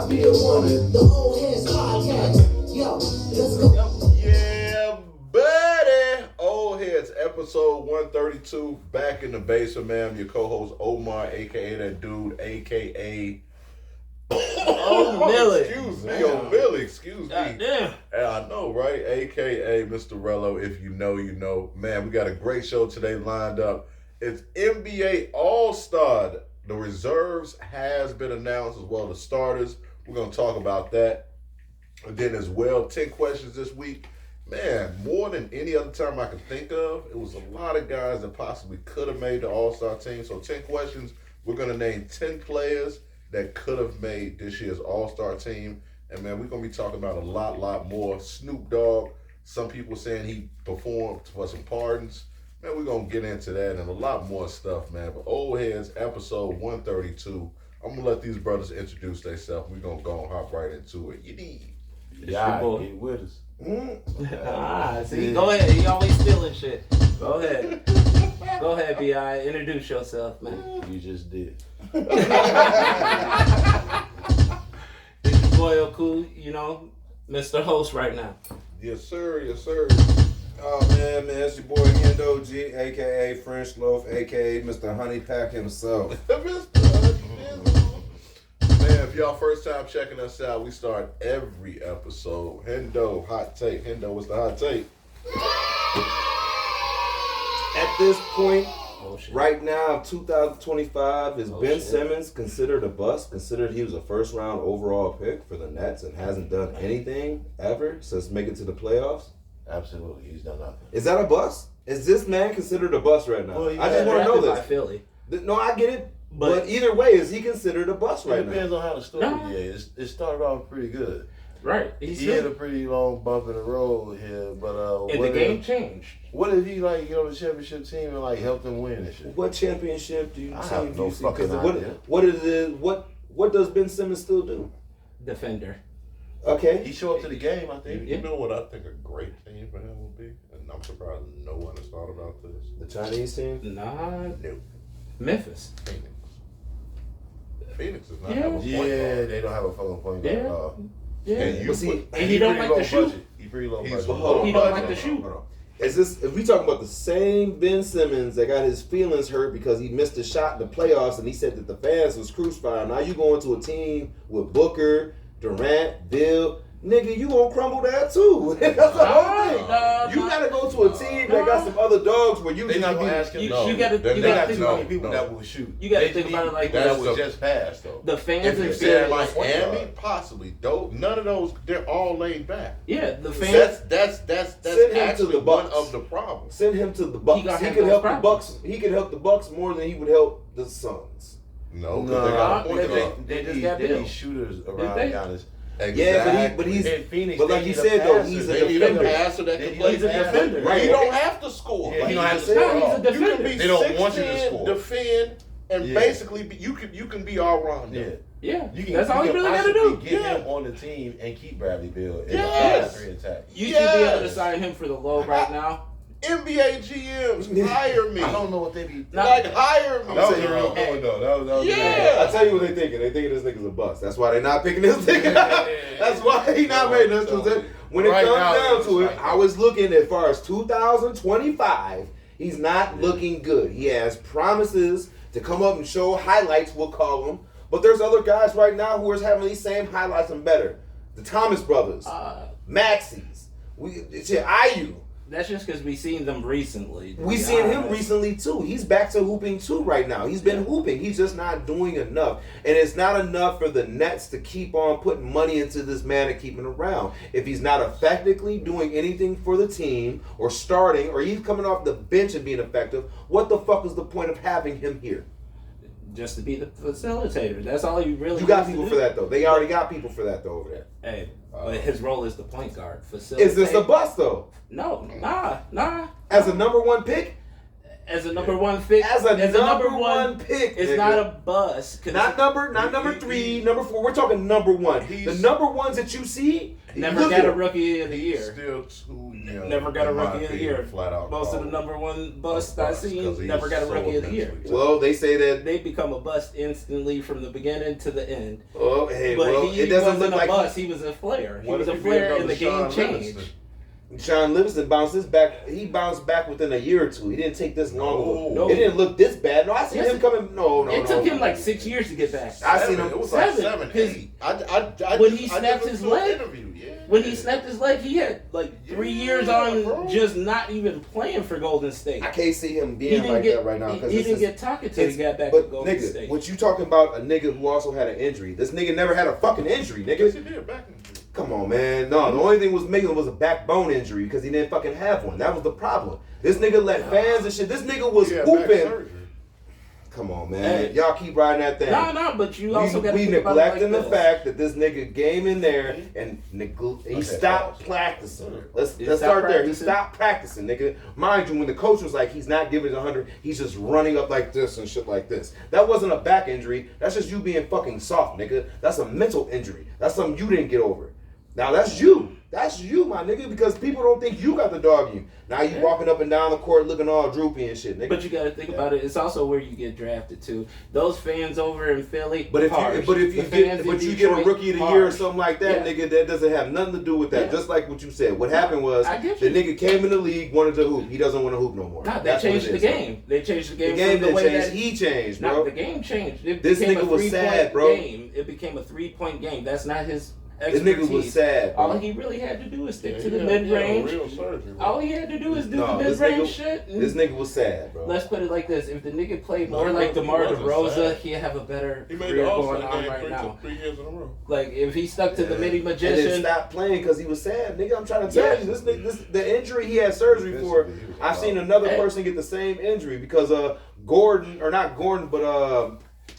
I be a woman. The old Headz podcast. Yo, let's go. Yeah, buddy. Old Headz, episode 132. Back in the basement, man. Your co-host Omar, aka that dude, aka Millie. Excuse me, Millie. Excuse me. Damn. And I know, right? AKA Mr. Rello. If you know, you know. Man, we got a great show today lined up. It's NBA All-Star. The reserves has been announced as well as the starters. We're going to talk about that. And then as well, 10 questions this week. Man, more than any other time I could think of. It was a lot of guys that possibly could have made the All-Star team. So 10 questions. We're going to name 10 players that could have made this year's All-Star team. And man, we're going to be talking about a lot more. Snoop Dogg, some people saying he performed for some pardons. Man, we're going to get into that and a lot more stuff, man. But Old Headz, episode 132. I'm going to let these brothers introduce themselves. We're going to go and hop right into it. You need. Yeah, get with us. See, go ahead. He always stealing shit. Go ahead. Go ahead, B.I. Introduce yourself, man. You just did. It's your boy Oku, you know, Mr. Host right now. Yes, sir. Yes, sir. Oh man, it's your boy Hendo G, aka French Loaf, aka Mr. Honey Pack himself. Man, if y'all first time checking us out, we start every episode. Hendo, hot take. Hendo, what's the hot take? At this point, Shit. right now, 2025, is Ben shit. Simmons considered a bust? Considered he was a first round overall pick for the Nets and hasn't done anything ever since making it to the playoffs? Absolutely, he's done nothing. Is that a bust? Is this man considered a bust right now? Well, I just want to know Drafted by this. Philly. No, I get it. But- But either way, is he considered a bust It right now? depends on how the story No. is. It started off pretty good. Right. He had a pretty long bump in the road here, but and what the game if, changed. what if he like get on the championship team and like help them win and shit? What championship do you I team have do no you see? fucking 'Cause idea. What does Ben Simmons still do? Defender. Okay. He show up to the game, I think. You know what I think a great team for him would be? And I'm surprised no one has thought about this. The Chinese team? Nah. No. Memphis. Phoenix. Phoenix is not Yeah. have a point Yeah, guard. they don't have a fucking point guard Yeah. at all. Yeah. And you But see, put, And he don't pretty like low to shoot. budget. He pretty low He's budget. low He don't budget. like to shoot. Hold on. If we talking about the same Ben Simmons that got his feelings hurt because he missed a shot in the playoffs and he said that the fans was crucified. Now you going to a team with Booker, Durant, Bill. Nigga, you gonna crumble that too. That's the whole thing. You gotta go to a team that got some other dogs where you They just not gonna be- ask him. You no. gotta- They you got gotta too think- many people no. that will shoot. You gotta They think need about it like people this. that was just passed though. The fans If in you Philly. said like Miami, possibly. None of those, they're all laid back. Yeah, the fans. That's Send him to actually the one Bucks. of the problems. Send him to the Bucks. He gonna He have could those help the problems. Bucks. He could help the Bucks more than he would help the Suns. No, because they got a point they- guard. They just need- got they Bill. need shooters around they? Giannis. Yeah, but he's In Phoenix, but they like you need a said though, passer. he's a They need a defender. passer that They can need play He's a defense. defender. Right. He don't have to score. Yeah, he don't have to can- score. He's a You can defender. be They don't want you to 6'10", score. defend, and Yeah. basically you can be all around. Yeah. Yeah, You can, that's all you can really gotta possibly do. Get Yeah. him on the team and keep Bradley Beal in Yes. the three attack. You should be able to Yes. sign him for the low right now. NBA GMs, hire me. I don't know what they be. Nah. Like, hire me. That was a saying, real hey. point though. That was Yeah. I tell you what they thinking. They thinking this nigga's a bust. That's why they not picking this nigga. That's why he not making this. Because when it Right comes now, down it's to it, like- I was looking as far as 2025. He's not looking good. He has promises to come up and show highlights. We'll call them. But there's other guys right now who are having these same highlights and better. The Thomas brothers, Maxie's, IU. That's just because we seen them recently. to We be seen him honest. recently too. He's back to hooping too right now. He's been hooping. He's just not doing enough. And it's not enough for the Nets to keep on putting money into this man and keeping him around. If he's not effectively doing anything for the team or starting or he's coming off the bench and being effective, what the fuck is the point of having him here? Just to be the facilitator. That's all you really. You got needs people to for do. that though. They already got people for that though over there. Hey, but his role is the point guard. Facilitate. Is this a bust though? No, nah. As a number one pick? as a number one pick. As a number one pick, it's nigga. not a bust. Not number 3, number 4. We're talking number 1. The number ones that you see, never got a rookie of the year. Still too young. Never got a in my rookie of the opinion, year. Flat out. Most of the number one busts I seen never got a rookie of the year. Well, they say that. They become a bust instantly from the beginning to the end. Oh, hey, But well, he it doesn't wasn't look like a bust. He was a player. He What was if a he be player, and another the game Sean changed. Livingston? Sean Livingston bounced back. He bounced back within a year or 2. He didn't take this long. No. It didn't look this bad. No, I seen Yes, him coming. No. It took him like 6 years to get back. I seen him. It was like 7. 7, 8. When he snapped his leg, yeah. when he snapped his leg, he had like 3 years on bro. just not even playing for Golden State. I can't see him He being didn't like get that right now. He didn't get talked till he got back But to Golden nigga, State. what you talking about? A nigga who also had an injury. This nigga never had a fucking injury, Yes, nigga. he did back in the day. Come on, man. No, the only thing was making was a backbone injury because he didn't fucking have one. That was the problem. This nigga let fans and shit. This nigga was He had back hooping. surgery. Come on, man. Hey. Y'all keep riding that thing. No, but you also got to we think about it neglecting like the this. fact that this nigga came in there and he Okay, stopped pause. practicing. Let's He start stopped there. He practicing? stopped practicing, nigga. Mind you, when the coach was like, he's not giving it 100, he's just running up like this and shit like this. That wasn't a back injury. That's just you being fucking soft, nigga. That's a mental injury. That's something you didn't get over. Now that's you. That's you, my nigga, because people don't think you got the dog in you. Now you walking up and down the court looking all droopy and shit, nigga. But you got to think about it. It's also where you get drafted to. Those fans over in Philly. But if harsh. you The fans in get a Detroit, rookie of the year or harsh. something like that, Yeah. nigga, that doesn't have nothing to do with that. Yeah. Just like what you said. What happened was I get the you. nigga came in the league, wanted to hoop. He doesn't want to hoop no more. No, they That's what changed it the is. game. They changed the The game. game from the didn't way change. that He changed, No, bro. the game changed. It This became nigga a was 3-point sad, bro. game. It became a 3-point game. That's not his This expertise. nigga was sad, bro. All he really had to do is stick to Yeah, the he mid had range. real surgery, bro. All he had to do is do No, the this mid range nigga- shit. and- This nigga was sad, bro. Let's put it like this: if the nigga played No, more he like wasn't- DeMar he wasn't DeRozan, sad. he'd have a better He made career the going All-Star on game right now. 3 years in a row. Like if he stuck to the midi And then magician, stopped playing because he was sad, nigga. I'm trying to tell Yeah. you, this nigga, the injury he had surgery for. He was I've seen wild. another Hey. person get the same injury because Gordon, or not Gordon, but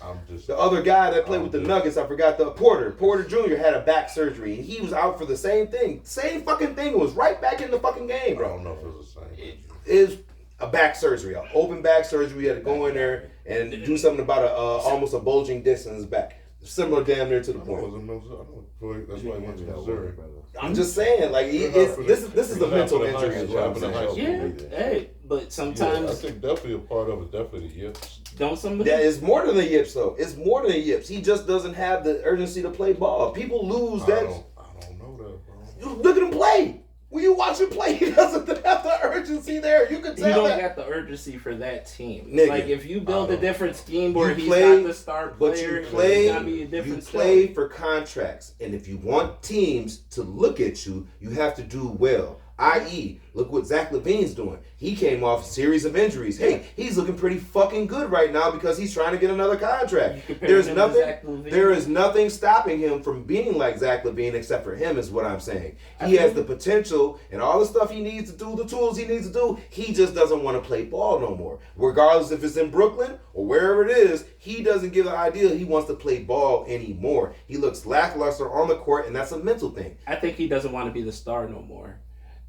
I'm just the other guy that played with the Nuggets, I forgot the Porter Jr. had a back surgery and he was out for the same thing. Same fucking thing, was right back in the fucking game, I bro. don't know if it was the same. Is a back surgery, an open back surgery. We had to go in there and do something about almost a bulging disc in his back. Similar damn near to the I point. was in Missouri. That's why he went to Missouri. I'm just saying, like this is a mental injury as well. I'm High school. saying. yeah, hey, but Yeah, I sometimes think definitely a part of it. Definitely the yips. don't somebody. That is more than the yips, though. It's more than the yips. He just doesn't have the urgency to play ball. People lose I that. don't know that, bro. You look at him play. When you watch him play, he doesn't have the urgency there. You can You tell don't that. got the urgency for that team. Nigga, like if you build I a don't. different scheme where You he's play, not the star But player, you play, it's gotta be a you different play story. for contracts, and if you want teams to look at you, you have to do well. I.e., look what Zach LaVine's doing. He came off a series of injuries. Hey, he's looking pretty fucking good right now because he's trying to get another contract. You compare There's him to nothing. Zach LaVine? There is nothing stopping him from being like Zach LaVine, except for him, is what I'm saying. He has the potential and all the stuff he needs to do, the tools he needs to do. He just doesn't want to play ball no more. Regardless if it's in Brooklyn or wherever it is, he doesn't give the idea he wants to play ball anymore. He looks lackluster on the court, and that's a mental thing. I think he doesn't want to be the star no more.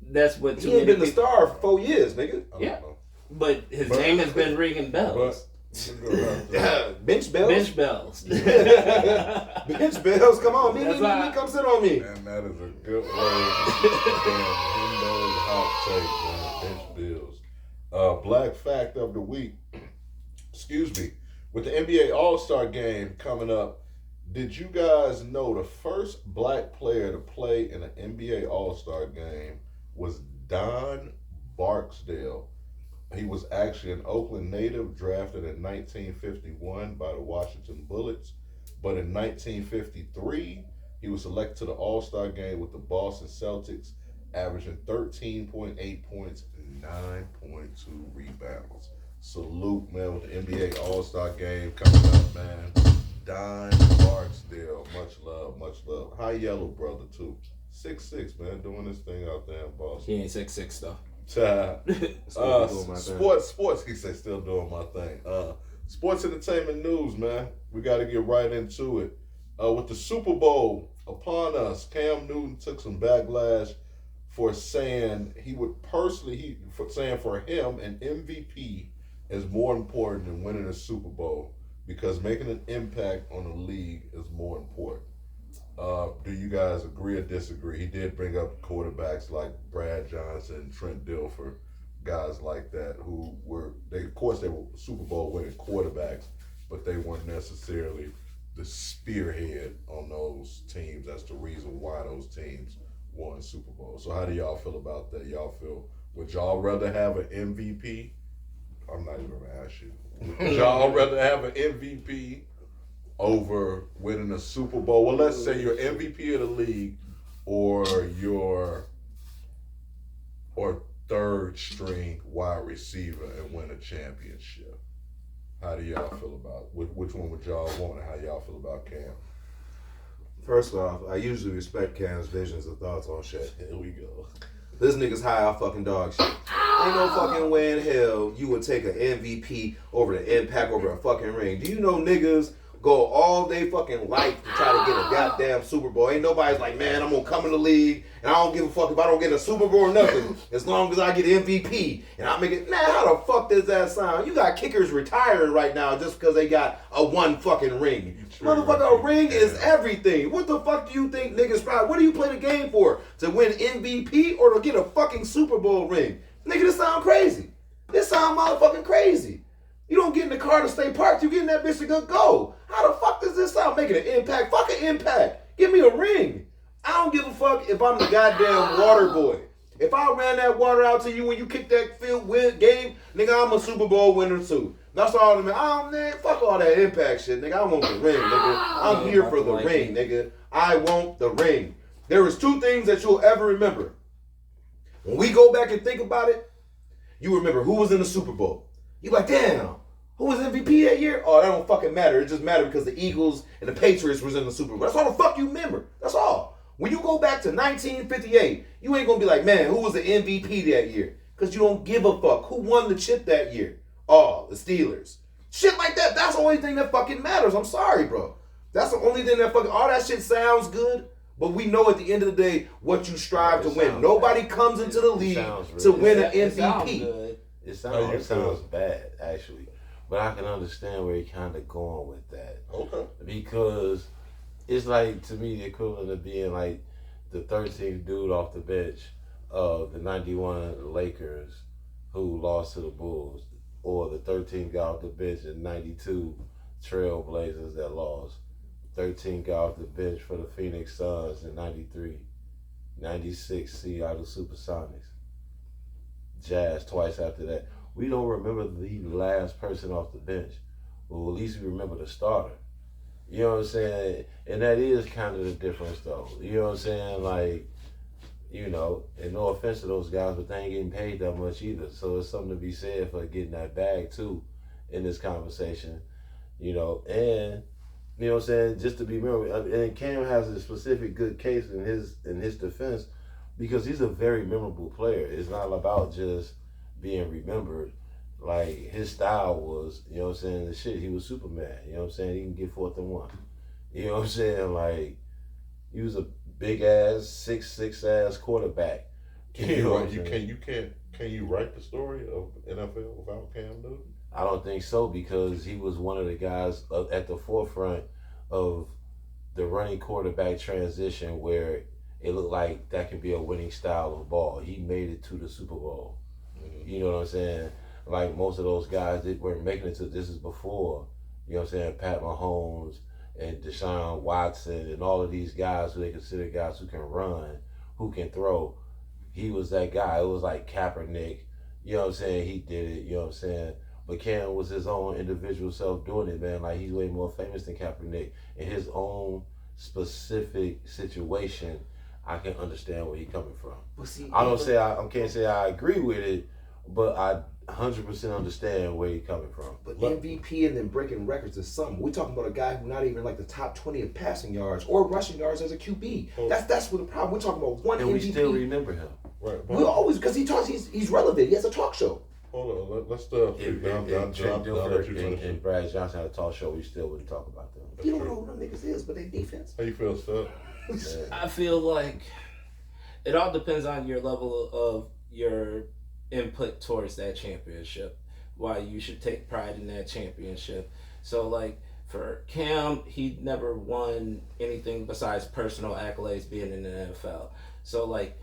That's what too He ain't many been the people- to for 4 years, nigga. I don't Yeah. know. But his But- name has been ringing bells. Bench bells. Bench bells. Bench bells. Come on, That's why- come sit on me. And that is a good word. Damn, hot take, man. Bench bills. Black fact of the week. Excuse me. With the NBA All-Star game coming up, did you guys know the first black player to play in an NBA All-Star game was Don Barksdale? He was actually an Oakland native, drafted in 1951 by the Washington Bullets. But in 1953, he was selected to the All-Star game with the Boston Celtics, averaging 13.8 points and 9.2 rebounds. Salute, man, with the NBA All-Star game coming up, man. Don Barksdale, much love, much love. High yellow brother, too. 6'6", man, doing this thing out there in Boston. He ain't 6'6" though. Sports. He said, still doing my thing. Sports entertainment news, man. We got to get right into it. With the Super Bowl upon us, Cam Newton took some backlash for saying he would personally, saying for him, an MVP is more important than winning a Super Bowl because making an impact on the league is more important. Do you guys agree or disagree? He did bring up quarterbacks like Brad Johnson, Trent Dilfer, guys like that who of course they were Super Bowl winning quarterbacks, but they weren't necessarily the spearhead on those teams. That's the reason why those teams won Super Bowl. So how do y'all feel about that? Would y'all rather have an MVP? I'm not even gonna ask you. Would y'all rather have an MVP over winning a Super Bowl? Well, let's say you're MVP of the league or third string wide receiver and win a championship. How do y'all feel about which one would y'all want and how y'all feel about Cam? First off, I usually respect Cam's visions and thoughts on shit. Here we go. This nigga's high off fucking dog shit. Ain't no fucking way in hell you would take an MVP over the impact over a fucking ring. Do you know niggas go all day fucking life to try to get a goddamn Super Bowl? Ain't nobody's like, man, I'm gonna come in the league and I don't give a fuck if I don't get a Super Bowl or nothing. As long as I get MVP and I make it. Man, how the fuck does that sound? You got kickers retiring right now just because they got a one fucking ring. Motherfucker, a ring is everything. What the fuck do you think niggas try? What do you play the game for? To win MVP or to get a fucking Super Bowl ring? Nigga, this sound crazy. This sound motherfucking crazy. You don't get in the car to stay parked. You get in that bitch to go. How the fuck does this sound? Making an impact? Fuck an impact. Give me a ring. I don't give a fuck if I'm the goddamn water boy. If I ran that water out to you when you kicked that field game, nigga, I'm a Super Bowl winner too. That's all I man, fuck all that impact shit, nigga. I want the ring, nigga. I'm here for the ring, nigga. I want the ring. There is two things that you'll ever remember. When we go back and think about it, you remember who was in the Super Bowl. You like, damn, who was MVP that year? Oh, that don't fucking matter. It just mattered because the Eagles and the Patriots was in the Super Bowl. That's all the fuck you remember. That's all. When you go back to 1958, you ain't gonna be like, man, who was the MVP that year? Because you don't give a fuck. Who won the chip that year? Oh, the Steelers. Shit like that. That's the only thing that fucking matters. I'm sorry, bro. That's the only thing that fucking, all that shit sounds good, but we know at the end of the day what you strive to win. Nobody comes into the league to win an MVP. It sounds bad, actually. But I can understand where you're kind of going with that. Okay. Because it's like, to me, the equivalent of being like the 13th dude off the bench of the 91 Lakers who lost to the Bulls, or the 13th guy off the bench in 92 Trailblazers that lost, 13th guy off the bench for the Phoenix Suns in 93, 96 Seattle Supersonics, Jazz twice after that. We don't remember the last person off the bench. Well, at least we remember the starter. You know what I'm saying? And that is kind of the difference, though. You know what I'm saying? Like, you know, and no offense to those guys, but they ain't getting paid that much either. So it's something to be said for getting that bag, too, in this conversation. You know, and, you know what I'm saying, just to be remembered. And Cam has a specific good case in his defense because he's a very memorable player. It's not about just being remembered. Like, his style was, you know what I'm saying, the shit. He was Superman. You know what I'm saying? He can get 4th and 1. You know what I'm saying? Like, he was a big ass, 6'6" ass quarterback. Can you write the story of NFL without Cam Newton? I don't think so, because he was one of the guys at the forefront of the running quarterback transition where it looked like that could be a winning style of ball. He made it to the Super Bowl. Mm-hmm. You know what I'm saying? Like, most of those guys that weren't making it to, this is before, you know what I'm saying, Pat Mahomes and Deshaun Watson and all of these guys who they consider guys who can run, who can throw. He was that guy. It was like Kaepernick, you know what I'm saying, he did it, you know what I'm saying. But Cam was his own individual self doing it, man. Like, he's way more famous than Kaepernick. In his own specific situation, I can understand where he's coming from. Well, see, I can't say I agree with it, but I 100% understand where he's coming from. But MVP and then breaking records is something. We're talking about a guy who's not even like the top 20 of passing yards or rushing yards as a QB. That's what the problem. We're talking about one and MVP. We still remember him. Right. We always, because he's relevant. He has a talk show. Hold on, let's If Trent Dilfer and Brad Johnson had a talk show, we still wouldn't talk about them. You don't know who them niggas is, but they defense. How you feel, Seth? I feel like it all depends on your level of your input towards that championship. why you should take pride in that championship. So like for Cam, he never won anything besides personal accolades being in the NFL. So like,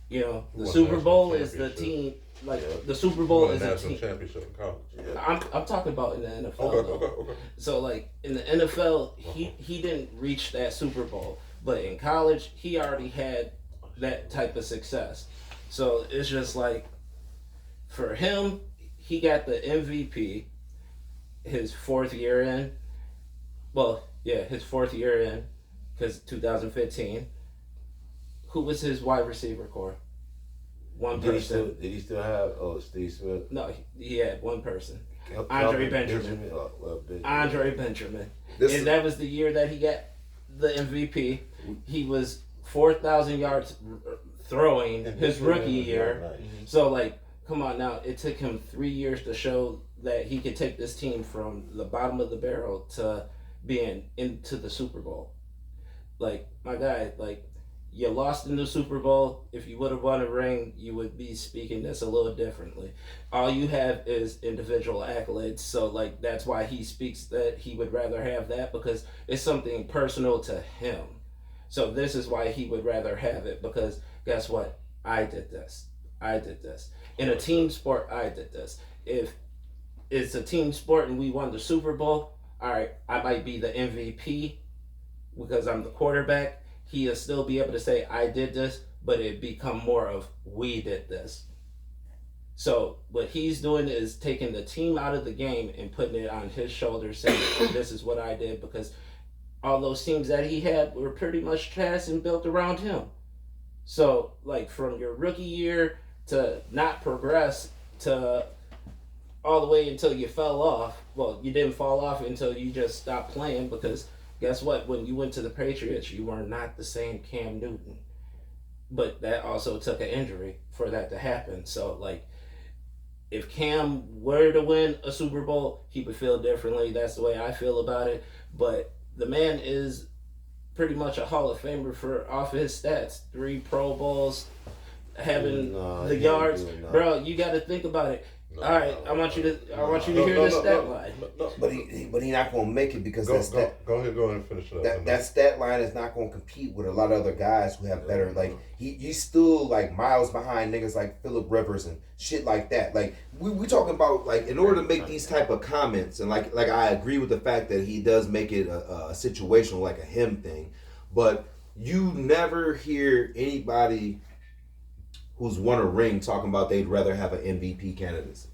you know, the won Super national Bowl is the championship. team. Like Yeah. the Super He Bowl won a is a national team. championship in college. Yeah. I'm talking about in the NFL. Okay. So like in the NFL, he didn't reach that Super Bowl, but in college he already had that type of success. So it's just like for him, he got the MVP his fourth year in. Well, yeah, his fourth year in, because 2015. Who was his wide receiver core? One Did person. he still have Steve Smith? No, he had one person. Kelvin Andre Benjamin. Andre Benjamin. This And is, that was the year that he got the MVP. He was 4,000 yards throwing his rookie year. So, like, come on now. It took him 3 years to show that he could take this team from the bottom of the barrel to being into the Super Bowl. Like, my guy, like, you lost in the Super Bowl. If you would have won a ring, you would be speaking this a little differently. All you have is individual accolades. So, like, that's why he speaks that he would rather have that, because it's something personal to him. So this is why he would rather have it, because guess what? I did this. In a team sport, I did this. If it's a team sport and we won the Super Bowl, all right, I might be the MVP because I'm the quarterback. He'll still be able to say, I did this, but it become more of, we did this. So what he's doing is taking the team out of the game and putting it on his shoulders, saying, this is what I did, because all those teams that he had were pretty much cast and built around him. So, like, from your rookie year to not progress to all the way until you fell off. Well, you didn't fall off until you just stopped playing, because guess what? When you went to the Patriots, you were not the same Cam Newton. But that also took an injury for that to happen. So, like, if Cam were to win a Super Bowl, he would feel differently. That's the way I feel about it. But the man is pretty much a Hall of Famer for off his stats. 3 Pro Bowls, having the yards. Bro, you got to think about it. All right, I want you to hear the stat line. but he not gonna make it because Go ahead and finish it up. that stat line is not gonna compete with a lot of other guys who have better. Like he's still like miles behind niggas like Phillip Rivers and shit like that. Like we talking about, like, in order to make these type of comments, and like I agree with the fact that he does make it a situational, like a him thing, but you never hear anybody who's won a ring talking about they'd rather have an MVP candidacy.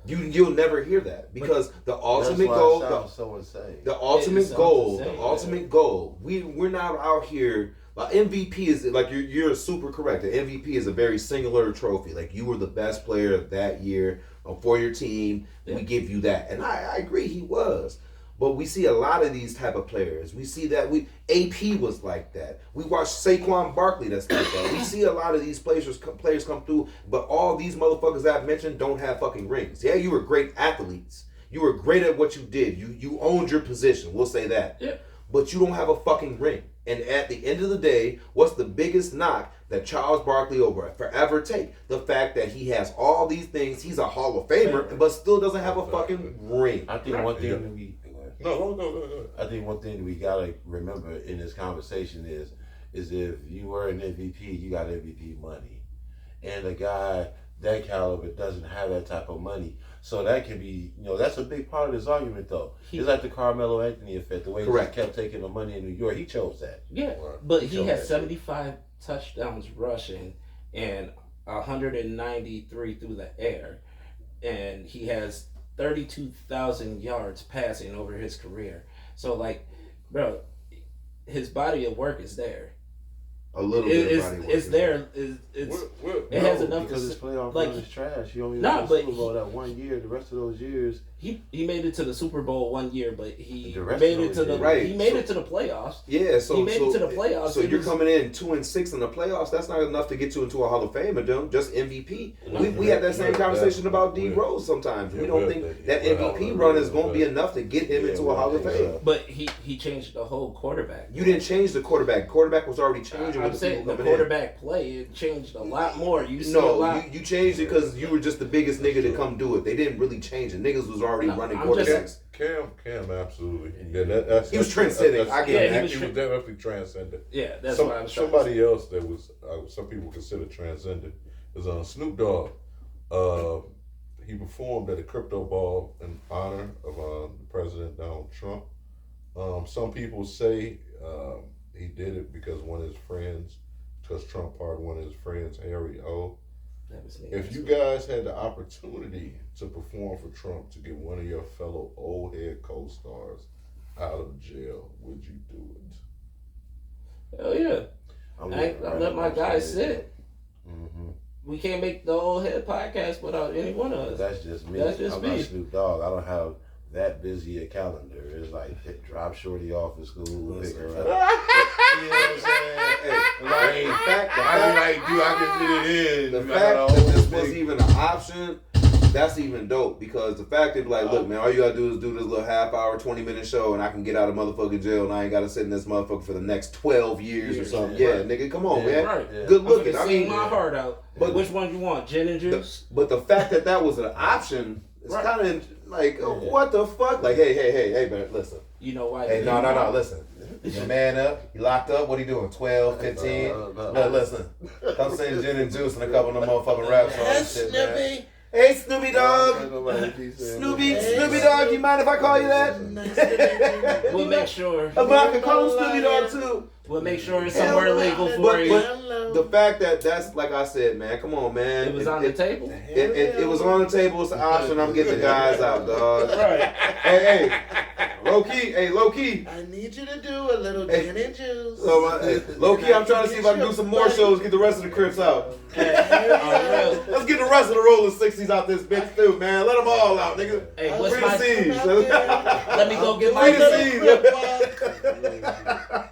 You'll never hear that, because the ultimate goal, the ultimate goal. We're not out here. MVP is, like, you're super correct. The MVP is a very singular trophy. Like, you were the best player that year for your team. We give you that, and I agree he was. But we see a lot of these type of players. We see that AP was like that. We watch Saquon Barkley that's like that. We see a lot of these players come through, but all these motherfuckers that I've mentioned don't have fucking rings. Yeah, you were great athletes. You were great at what you did. You owned your position. We'll say that. Yeah. But you don't have a fucking ring. And at the end of the day, what's the biggest knock that Charles Barkley will forever take? The fact that he has all these things. He's a Hall of Famer, but still doesn't have a fucking ring. I think one thing that we No. I think one thing that we gotta remember in this conversation is if you were an MVP, you got MVP money, and a guy that caliber doesn't have that type of money. So that can be, that's a big part of this argument, though. It's like the Carmelo Anthony effect, the way he just kept taking the money in New York. He chose that. Yeah, but he had 75 touchdowns rushing and 193 through the air, and he has 32,000 yards passing over his career. So, like, bro, his body of work is there. A little bit of body work. It's there. It has enough because his playoff like, run is trash. He only nah, won the but Super Bowl that 1 year. The rest of those years, he made it to the Super Bowl one year, but he The rest made of it to the Right. he made So- it to the playoffs. Yeah, so He made it to the playoffs. So It you're was- coming in 2-6 in the playoffs. That's not enough to get you into a Hall of Fame, and them just MVP. No. We had that same Yeah, conversation about D yeah. Rose. Sometimes we Yeah, don't well, think that well, MVP well, run is well, going to be enough to get him yeah, into a well, Hall of yeah. Fame. But he changed the whole quarterback. You didn't change the quarterback. Quarterback was already changing I'm with the saying people the coming in. quarterback play it changed a lot more. You see a No, lot. you changed it because you were just the biggest nigga to come do it. They didn't really change it. Niggas was already No, running I'm just- quarterbacks. Cam, absolutely. Yeah, that's He was trendsetting. I get Yeah, it. he was He was definitely transcendent. Yeah, that's what I was trying to Somebody else that was some people consider transcendent is Snoop Dogg. He performed at a crypto ball in honor of President Donald Trump. Some people say he did it because Trump pardoned one of his friends, Harry O. That was If you guys had the opportunity to perform for Trump to get one of your fellow old head co-stars out of jail, would you do it? Hell yeah. I let my guys sit. Mm-hmm. We can't make the old head podcast without any one of us. That's just me. That's just I'm me. not Snoop Dogg. I don't have that busy a calendar. It's like drop Shorty off at school, pick her up. You know what I'm saying? Hey, Like, the fact I can fit it in. The I fact got a that whole this big- was even an option, that's even dope because the fact that like, look, man, all you gotta do is do this little half-hour, 20-minute show, and I can get out of motherfucking jail, and I ain't gotta sit in this motherfucker for the next 12 years or Years, something. yeah. Yeah, nigga, come on, Yeah, man. right. Yeah. Good I'm looking. gonna I sing mean, my heart out. But- Which one you want? Gin and juice? but the fact that that was an option, it's Right. kind of like, Yeah. what the fuck? Like, hey, man, listen. You know why? Hey, no, listen. Your man up, you locked up, what he doing, 12, 15? No, listen, come sing Gin and Juice and a couple of them motherfucking rap songs and shit, man. Hey, Snoopy Dogg. Snoopy Dogg, you mind if I call you that? We'll make sure. But I can call him Snoopy Dogg too. We'll make sure it's somewhere legal for But you. the fact that that's, like I said, man, come on, man. It was on the table. It was on the table. It's an option. I'm getting the guys out, dog. Right. Hey, low key. I need you to do a little Hey. gin and juice. So, low key, I'm trying to see if I can do some more shows, get the rest of the Crips out. Hey, Let's get the rest of the Rolling 60s out this bitch too, man. Let them all out, nigga. hey, what's Free the my? seeds. Let me go get Free my. the seeds.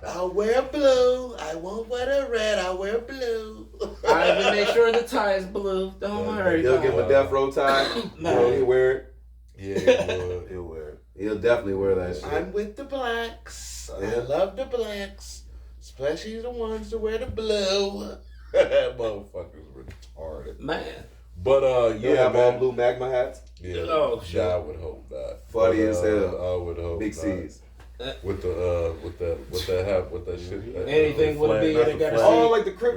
I'll wear blue. I won't wear the red. I'll wear blue. I even make sure the tie is blue. Don't worry. He'll give him a death row tie. No. He'll wear it. Yeah, he'll wear it. He'll definitely wear that shit. I'm with the blacks. I Yeah. love the blacks, especially the ones that wear the blue. That motherfucker's retarded. Man. But You yeah, have all man. blue magma hats. Yeah, Oh, shit. I would hope not. Funny But, as hell. I would hope Big not. C's. With that hat, with that shit. Anything with a big Flag, in it got flag. Oh, like the crip.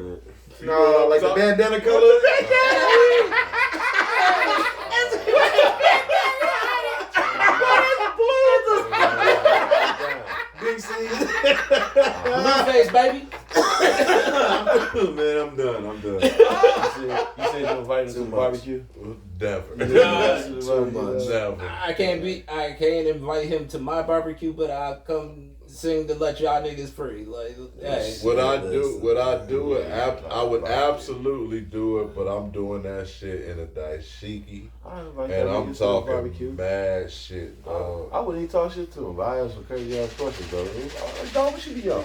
No, like the bandana color. Big C's. blue face, baby. Man, I'm done. You said you invited Too to much. barbecue? Never. Too much. Never. I can't invite him to my barbecue, but I'll come sing to let y'all niggas free. Like, hey. Would I do it? I would absolutely do it, but I'm doing that shit in a dashiki, and I'm talking mad shit, dog. I wouldn't even talk shit to him, but I have some crazy ass questions, though. Like, dog, what you be on?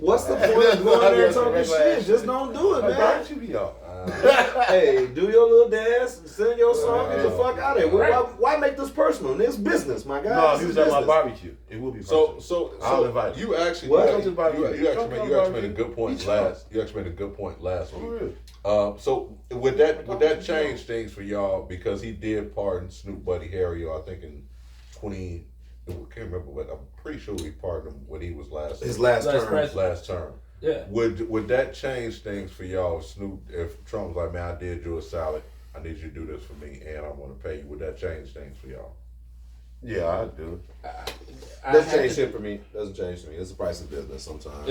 What's the point of going there and talking shit? Just don't do it, Like, dog, man. what you be on? Hey, do your little dance, sing your song, get the fuck out of here. Right. Why make this personal? It's business, my guy. No, This he is was at my business. barbecue. It will be So personal. I'll invite you actually What? Come to the barbecue. you Come to the actually made a barbecue. good point We last. You actually made a good point last For week. real. So would that change things for y'all because he did pardon Snoop Buddy Harry, I think in 20. I can't remember, but I'm pretty sure he pardoned him when he was His last Last term. president. last term. Yeah. Would that change things for y'all, Snoop? If Trump was like, man, I did you a solid, I need you to do this for me, and I want to pay you. Would that change things for y'all? Yeah, I do. Doesn't change shit for me. Doesn't change for me. It's the price of business sometimes.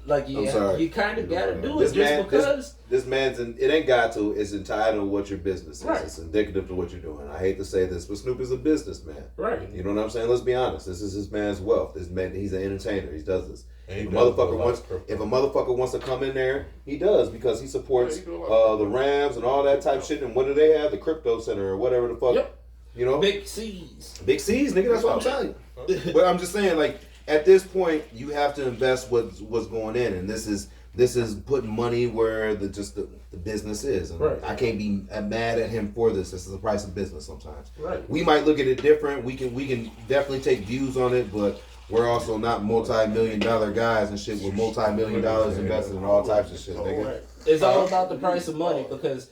Like I'm sorry. you kind of gotta do This it just man- because. This man's it ain't got to. It's entitled to what your business is. Right. It's indicative to what you're doing. I hate to say this, but Snoop is a businessman. Right. You know what I'm saying? Let's be honest. This is his man's wealth. This man, he's an entertainer. He does this. And he If a does do a motherfucker lot wants, of crypto. if a motherfucker wants to come in there, he does because he supports Yeah, he do a lot of the Rams and all that type shit. And what do they have? The crypto center or whatever the fuck. Yep. You know, Big C's. big C's, nigga. That's what I'm telling you. But I'm just saying, like at this point, you have to invest what's going in, and this is putting money where the business is. And Right. I can't be mad at him for this. This is the price of business sometimes. Right. We might look at it different. We can definitely take views on it, but we're also not multi-million-dollar guys and shit with multi-million-dollars invested in all types of shit, nigga. It's all about the price of money because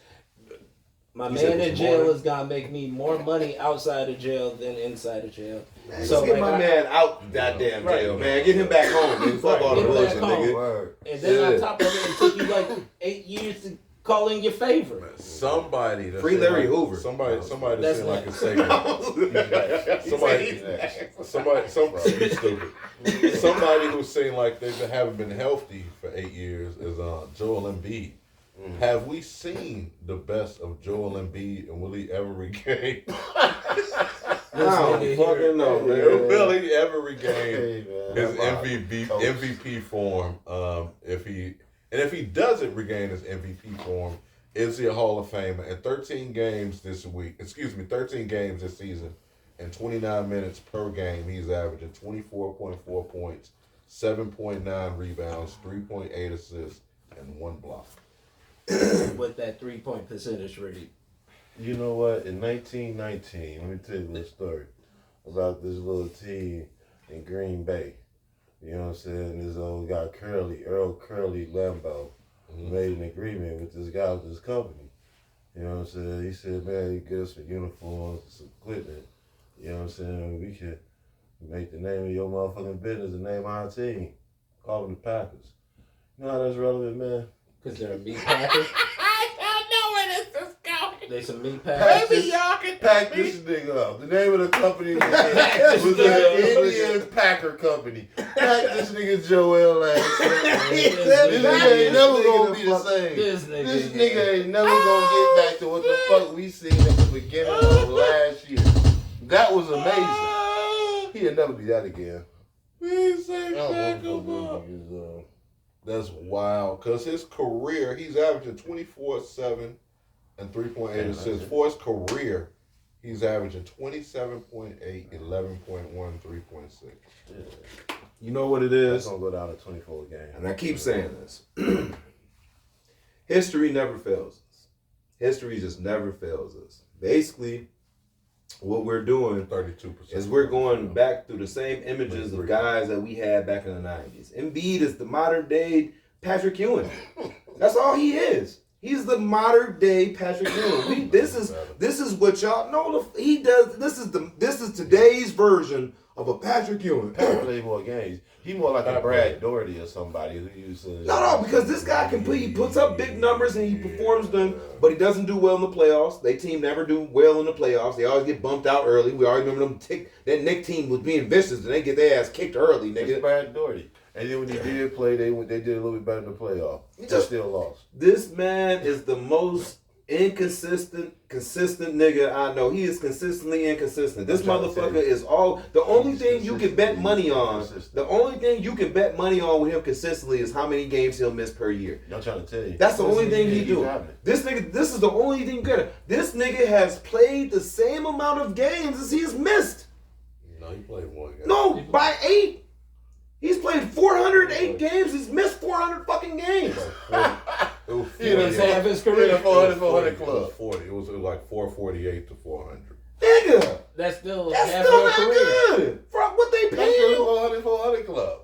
my You said man in this jail morning? is gonna make me more money outside of jail than inside of jail. Man, So, let's get like, my man out goddamn Right. jail, man. Get him back home, nigga. Fuck Right, all the get him back bullshit, home. nigga. Word. And then Yeah. on top of it, it took you like 8 years to call in your favor. Somebody that Free seemed Larry like, Hoover. Somebody that That's seemed like next. it's somebody who seemed like they haven't been healthy for 8 years is Joel Embiid. Have we seen the best of Joel Embiid, and will he ever regain? I don't fucking know, man. Will he ever regain Hey, man. his That's MVP form? If he doesn't regain his MVP form, is he a Hall of Famer? In 13 games this season, and 29 minutes per game, he's averaging 24.4 points, 7.9 rebounds, 3.8 assists, and 1 block. With that 3-point percentage rate. You know what? In 1919, let me tell you a little story about this little team in Green Bay. You know what I'm saying? This old guy Earl Curly Lambeau, made an agreement with this guy with this company. You know what I'm saying? He said, man, he get us some uniforms, some equipment. You know what I'm saying? We could make the name of your motherfucking business the name of our team. Call them the Packers. You know how that's relevant, man? Because they're a meat packer. I don't know where this is going. They some meat packers. Maybe y'all can Pack this nigga up. The name of the company was the Indian Packer Company. Pack this nigga Joel ass. This nigga ain't never gonna be the same. This Nigga ain't never gonna get back to what the fuck we seen at the beginning of last year. That was amazing. He'll never be that again. That's wild. Because his career, he's averaging 24-7 and 3.8 assists. For his career, he's averaging 27.8, 11.1, 3.6. You know what it That's is? gonna go down to 24 games. And I keep saying this. History never fails us. History just never fails us. Basically, what we're doing 32%. is we're going back through the same images of guys that we had back in the 90s. Embiid is the modern day Patrick Ewing. That's all he is. He's the modern day Patrick Ewing. This is what y'all know. He does. This is today's version of a Patrick Ewing. Patrick play more games. He more like a Brad Doherty or somebody who used to. No, because this guy he puts up big numbers and he performs them, but he doesn't do well in the playoffs. Their team never do well in the playoffs. They always get bumped out early. We always remember that Knicks team was being vicious and they get their ass kicked early, It's nigga. Brad Doherty. And then when he did play, they did a little bit better in the playoff. They still lost. This man is the most consistent nigga I know. He is consistently inconsistent. This motherfucker is the only thing you can bet money on. The only thing you can bet money on with him consistently is how many games he'll miss per year. I'm trying to tell you. That's the only thing he do. This is the only thing good. This nigga has played the same amount of games as he's missed. No, he played one game. No, by 8. He's played 408 games. He's missed 400 fucking games. It was 40. He didn't have his career. 400 It club. was 40. It was like 448 to 400. Nigga, That's still that's half still your not career. good. For what they That's pay the you, 400 club.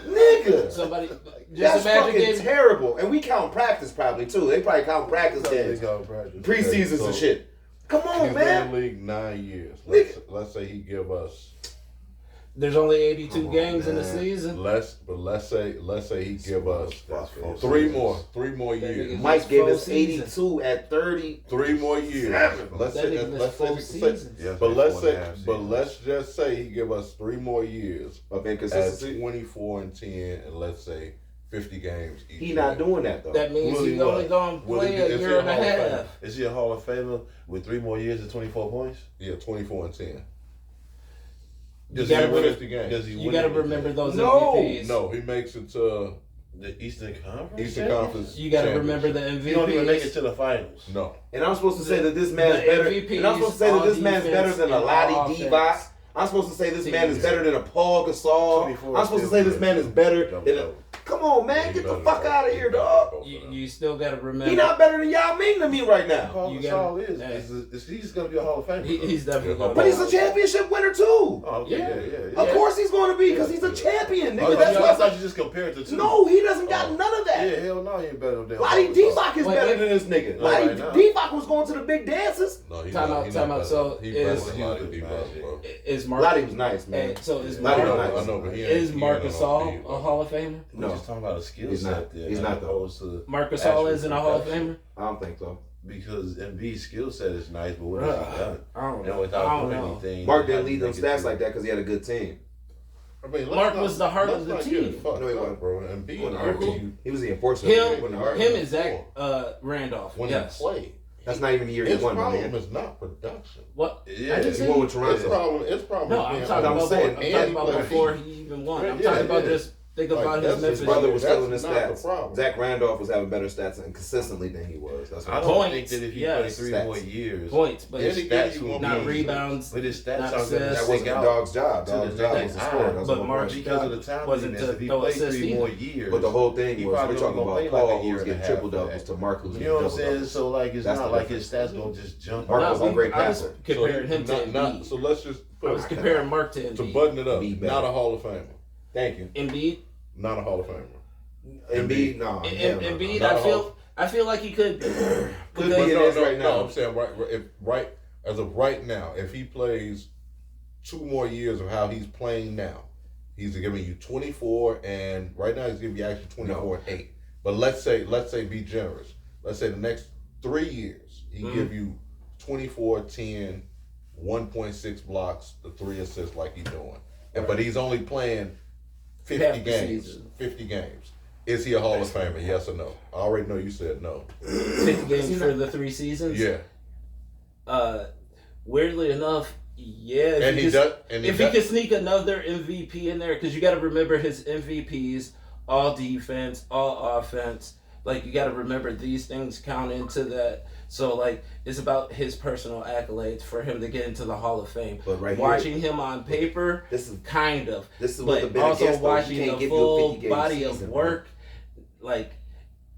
nigga. Somebody just That's imagine fucking getting terrible. And we count practice probably too. They probably count practice games, preseasons and shit. Come on, He's been in man. the league 9 years. Let's say he give us there's only 82 games in the season. let's say he give us That's false. three more years. Mike gave us Full 82 at 30. 3 more years. Let's That say nigga missed full seasons. Yeah, but let's say 4.5 but seasons. let's just say he give us 3 more years Of at inconsistency. 24 and 10 and let's say 50 games each. He not doing that though. That means Will he he's only what? going to Will he play be- a is he year a and a Hall of Famer? half. Is he a Hall of Famer with 3 more years and 24 points? Yeah, 24 and 10. You Does gotta he win remember- 50 games? Does he You win got to anything? remember those No. MVPs. No, he makes it to The Eastern Conference. Eastern Conference. You got to remember the championship. MVP. You don't even make it to the finals. No. And I'm supposed to say that this man's The better. MVPs And I'm supposed to say that this on man's better defense than a and Lottie offense. Divac. I'm supposed to say this man is better than a Paul Gasol. 24 I'm supposed to still say this good. man is better Double than a. double. Come on, man, get the fuck out of here, dog. You still got to remember. He not better than Yao Ming to me right now. Paul You Gasol gotta- he's going to be a Hall of Famer. He's definitely Yeah, going But he's a championship winner too. Oh, okay, yeah. Of course he's going to be because he's a champion, nigga. Oh, That's I what. thought you just compared the two. No, he doesn't got none of that. Yeah, hell no, he ain't better than Lottie Paul Gasol. Divac is Wait, better wait. than this nigga. No, Lottie right now. Divac was going to the big dances. No, he's Time not, out, he's time not out. better. So He is- better than Lottie Divac, bro. Is Mark? Lottie was nice, man. Hey, so is Lottie was Mark? nice. I know, but he ain't. Is he Marc ain't on Gasol speed, a bro. Hall of Famer? We're No. just talking about a skill He's set not. there. He's as not, though. opposed to Marc Gasol actual isn't a Hall of production. Famer. I don't think so. Because Embiid's skill set is nice, but what has he done? I don't And know. without I don't doing know. anything, Mark how didn't do lead you them make it stats through? like that because he had a good team. I mean, Mark was the heart let's of the not team. get it fucked No, he up, wasn't. bro. And B Wasn't and hurt. RT, He was the enforcer. Him, He wasn't hurt. him and Zach Randolph. when Yes. he played, That's not even the year he his won, my problem nigga. is not production. What? Yeah, I didn't He say won with His Toronto. problem No, is I'm being talking I'm about. saying, I'm talking about and before he even won. I'm Yeah, talking about yeah. just think Like, about his that's Memphis. His brother years. was That's still in his not the stats. problem. Zach Randolph was having better stats and consistently than he was. That's I what don't Points, think that if he yes. played 3 Stats. more years, Points, but his Any game stats you will want be not to rebounds. But his stats not aren't going to assists. that stick wasn't the out. dog's job. to Dog's the job next was to eye. score. That's But what Mark- Mark. Because of the time Wasn't limits, to if he throw played assists 3 either. more years, But the whole thing he was probably we're talking only gonna about play like Paul, a who year was and a getting half triple for doubles that. to Mark, who was You getting know what I'm double saying? doubles. So like, it's That's not the like his difference. stats gonna just jump. Mark up. was a great I was passer. comparing him to Embiid. So let's just I put was comparing Mark to to Embiid. button it up. Be Not better. a Hall of Famer. Thank you. Embiid, Not a Hall of Famer. Embiid, no. Embiid. Not a I feel like he could be. Could But be. It no, is no, right no, now. I'm saying as of right now, if he plays 2 more years of how he's playing now, he's giving you 24, and right now he's giving you actually 24 and 8. But let's say be generous. Let's say the next 3 years he give you 24, 10, 1.6 blocks, the 3 assists like he's doing, but he's only playing 50 Half the games. season. 50 games. Is he a Hall of Famer? Yes or no? I already know you said no. 50 games for the 3 seasons. Yeah. Weirdly enough, yeah. And he does. And If he could sneak another MVP in there, because you got to remember his MVPs, all defense, all offense. Like, you got to remember these things count into that. So, like, it's about his personal accolades for him to get into the Hall of Fame. But right watching him on paper, This is kind of. this is what the But been also against, though. He watching can't the give you a full 50 game body season, of bro. work, like,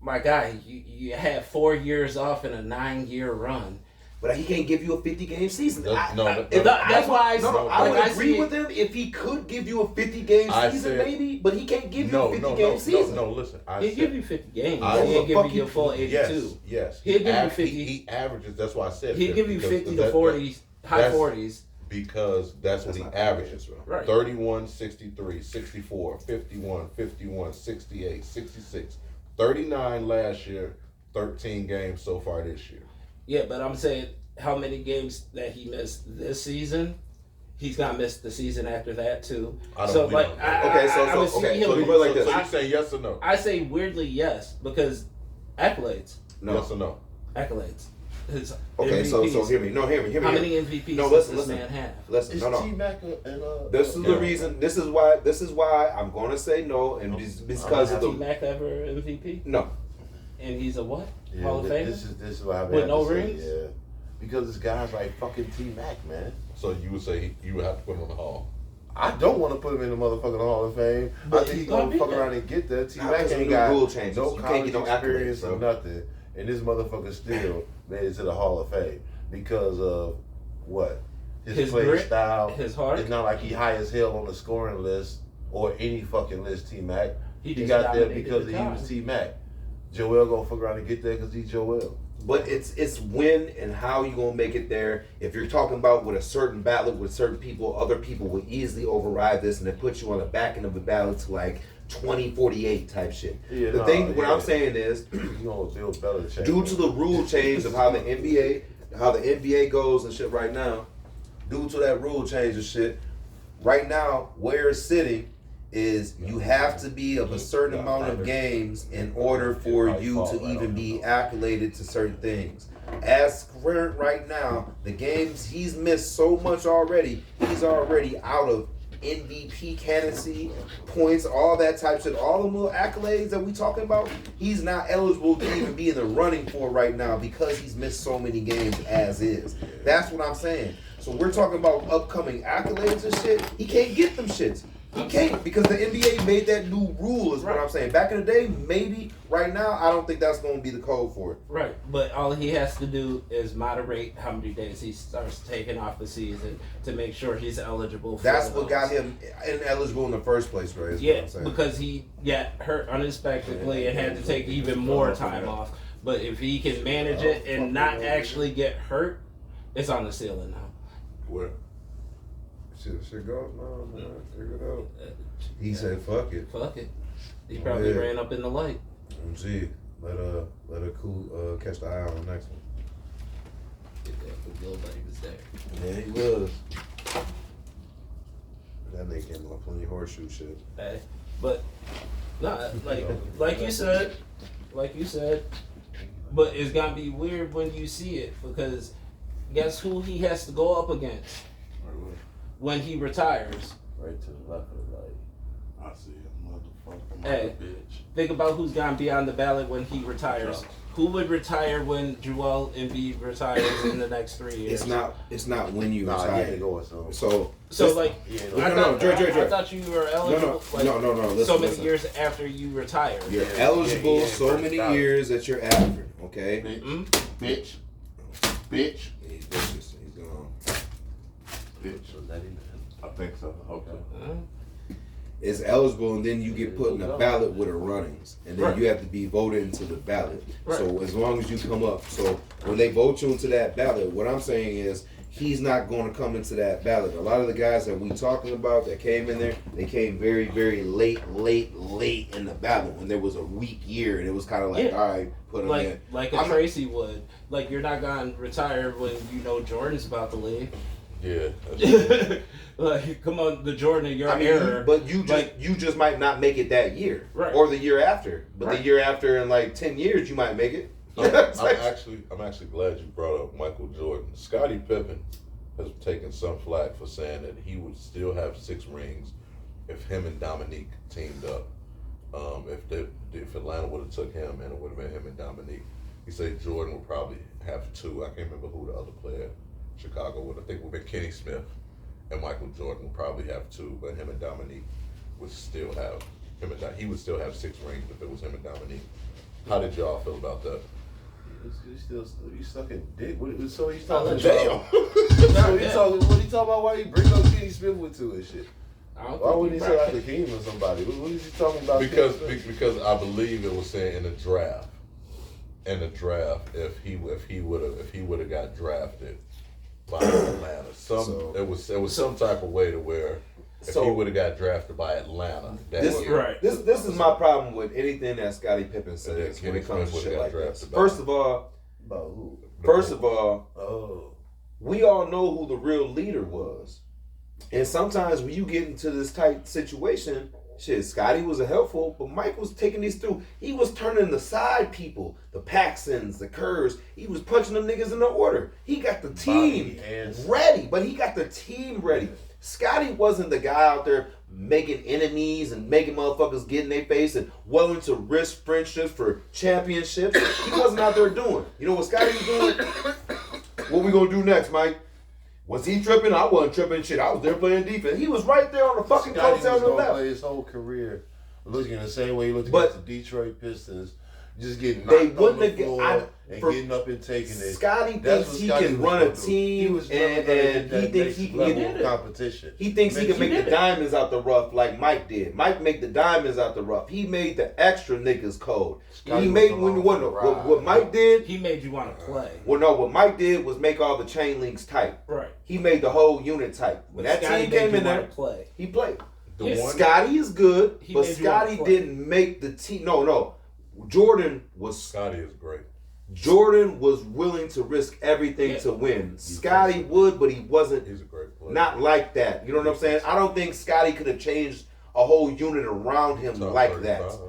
my guy, you had 4 years off in a 9-year run. But he can't give you a 50 game season. That's That's why I would I agree see with him if he could give you a 50 game I season, said- maybe. But he can't give you no, a 50 no, game no, season. no, listen. I He'll said, give you 50 games. I- He ain't give Fuck you a full 82. Yes. He'll give you av- 50. He averages. That's why I said. He'll give you because 50 to that- 40, high that's- 40s. Because that's what That's he not averages. bad, right? 31, 63, 64, 51, 51, 68, 66, 39 last year, 13 games so far this year. Yeah, but I'm saying how many games that he missed this season, he's gonna miss the season after that too. I don't- So we like, don't know. I would see him. so you put it like this. So you say yes or no? I say weirdly yes because accolades, No. Yes or no? accolades. His Okay, so MVPs. hear me. No, hear me. How many MVPs No, does listen, this listen. man have? Listen, Is no. T-Mac and This is the reason. This is why I'm going to say no, and because of T the Mac ever MVP? no. And he's a what? Yeah, Hall of Famer? This is what I've With had no to say, rings? Yeah, because this guy's like fucking T-Mac, man. So you would say you would have to put him on the hall. I don't want to put him in the motherfucking Hall of Fame. But I think he's he's gonna gonna be fuck there. around and get there. Nah, T-Mac 'cause of ain't the got rule changes. no You can't college get no accolades, experience or bro. nothing, and this motherfucker still made it to the Hall of Fame because of what? His play grit, style. his heart. It's not like he high as hell on the scoring list or any fucking list. T-Mac. He He just got there dominated because the he time. was T-Mac. Joel gonna fuck around and get there because he's Joel. But it's when and how you gonna make it there. If you're talking about with a certain ballot with certain people, other people will easily override this and it puts you on the back end of the ballot to like 2048 type shit. Yeah, the nah, thing, what yeah. I'm saying is, You know, Bill Belichick. due to the rule change of how the NBA goes and shit right now, due to that rule change and shit, right now where it's sitting is you have to be of a certain amount of games in order for you to even be accoladed to certain things. As current right now, the games he's missed so much already, he's already out of MVP candidacy, points, all that type shit, all the little accolades that we talking about, he's not eligible to even be in the running for right now because he's missed so many games as is. That's what I'm saying. So we're talking about upcoming accolades and shit. He can't get them shits. He can't because the NBA made that new rule is what I'm saying. Back in the day, maybe. Right now, I don't think that's going to be the code for it. Right, but all he has to do is moderate how many days he starts taking off the season to make sure he's eligible for That's those. what got him ineligible in the first place, right? Is what Yeah, I'm saying. because he got hurt unexpectedly and had to take even more time off. But if he can manage it and not actually get hurt, it's on the ceiling now. Where? Shit goes, no, man. Figure it out. He said, "Fuck it." Fuck it. He probably Yeah. ran up in the light. Gee, let a cool catch the eye on the next one. Nobody was there. Yeah, he was. That nigga came on plenty horseshoe shit. Hey, but nah, like you said, but it's gonna be weird when you see it because guess who he has to go up against when he retires? Right to the left of the light. I see a motherfucker, Hey. bitch. Think about who's gonna be on the ballot when he retires. Who would retire when Joel Embiid retires in the next 3 years? It's not when you Nah, he retire. ain't going so. So like, I thought you were eligible. No. Listen, so many listen. years after you retire. You're Yeah, eligible yeah, so first many out. years that you're average. Okay. Bitch. Bitch. Bitch. He's vicious. He's gone. Bitch. Was that even? I think so. I hope so. Is eligible, and then you get put in a ballot with a runnings, and then Right. you have to be voted into the ballot. Right. So as long as you come up, so when they vote you into that ballot, what I'm saying is he's not going to come into that ballot. A lot of the guys that we talking about that came in there, they came very, very late in the ballot when there was a weak year, and it was kind of like, Yeah. all right, put them in. Like a I'm not- Tracy would. Like you're not gonna retire when you know Jordan's about to leave. Yeah. That's true. Like, come on, the Jordan of your I mean, era. but you like, just might not make it that year, Right. or the year after. But Right. the year after, in like 10 years, you might make it. I'm It's like- actually glad you brought up Michael Jordan. Scottie Pippen has taken some flack for saying that he would still have 6 rings if him and Dominique teamed up. If Atlanta would have took him and it would have been him and Dominique, he said Jordan would probably have 2. I can't remember who the other player Chicago would. I think it would have been Kenny Smith, and Michael Jordan would probably have 2, but him and Dominique would still have he would still have 6 rings if it was him and Dominique. How did y'all feel about that? You sucking dick. So he's Oh, talking Damn. about. So he talking. What he talking about? Why he bring up Kenny Smith into his shit? I don't Why think wouldn't he say like Hakeem or somebody? What is he talking about? Because I believe it was saying in the draft, if he would have got drafted by Atlanta, it was some type of way to where if he would have got drafted by Atlanta that This, year, Right. this is my problem with anything that Scottie Pippen says Kenny when it comes Smith to shit would've like got this. drafted by- First of all, About who? Oh. we all know who the real leader was. And sometimes when you get into this tight situation, shit, Scotty was a helpful, but Mike was taking these through. He was turning the side people, the Paxsons, the Kerrs. He was punching them niggas in the order. He got the team ready, but he got the team ready. Scotty wasn't the guy out there making enemies and making motherfuckers get in their face and willing to risk friendships for championships. He wasn't out there doing. You know what Scotty was doing? What we gonna do next, Mike? Was he tripping? I wasn't tripping. Shit, I was there playing defense. He was right there on the fucking Scotty coattail was on the gonna left. play his whole career looking the same way he looked But- against the Detroit Pistons, just getting They knocked on wouldn't the have get- floor and getting up and taking it. Scotty That's thinks what he Scotty can was run a gonna do. team He was never and gonna get he that thinks next he can level get of competition. He thinks he can make did the it. diamonds out the rough like Mike did. Mike made the diamonds out the rough. He made the extra niggas cold. Scotty He was made along what for the ride. what Mike did. He made you want to play. Well, no, what Mike did was make all the chain links tight. Right. He made the whole unit tight. When that Scotty team made came you in wanna there, play. he played. The Yeah. one Scotty is good, He but made you wanna Scotty play. didn't make the team. No. Jordan was Scotty is great. willing to risk everything Yeah. to win. Scotty would, but he wasn't. He's a great player. Not like that. You know what I'm saying? I don't think Scotty could have changed a whole unit around him Top like 35. that.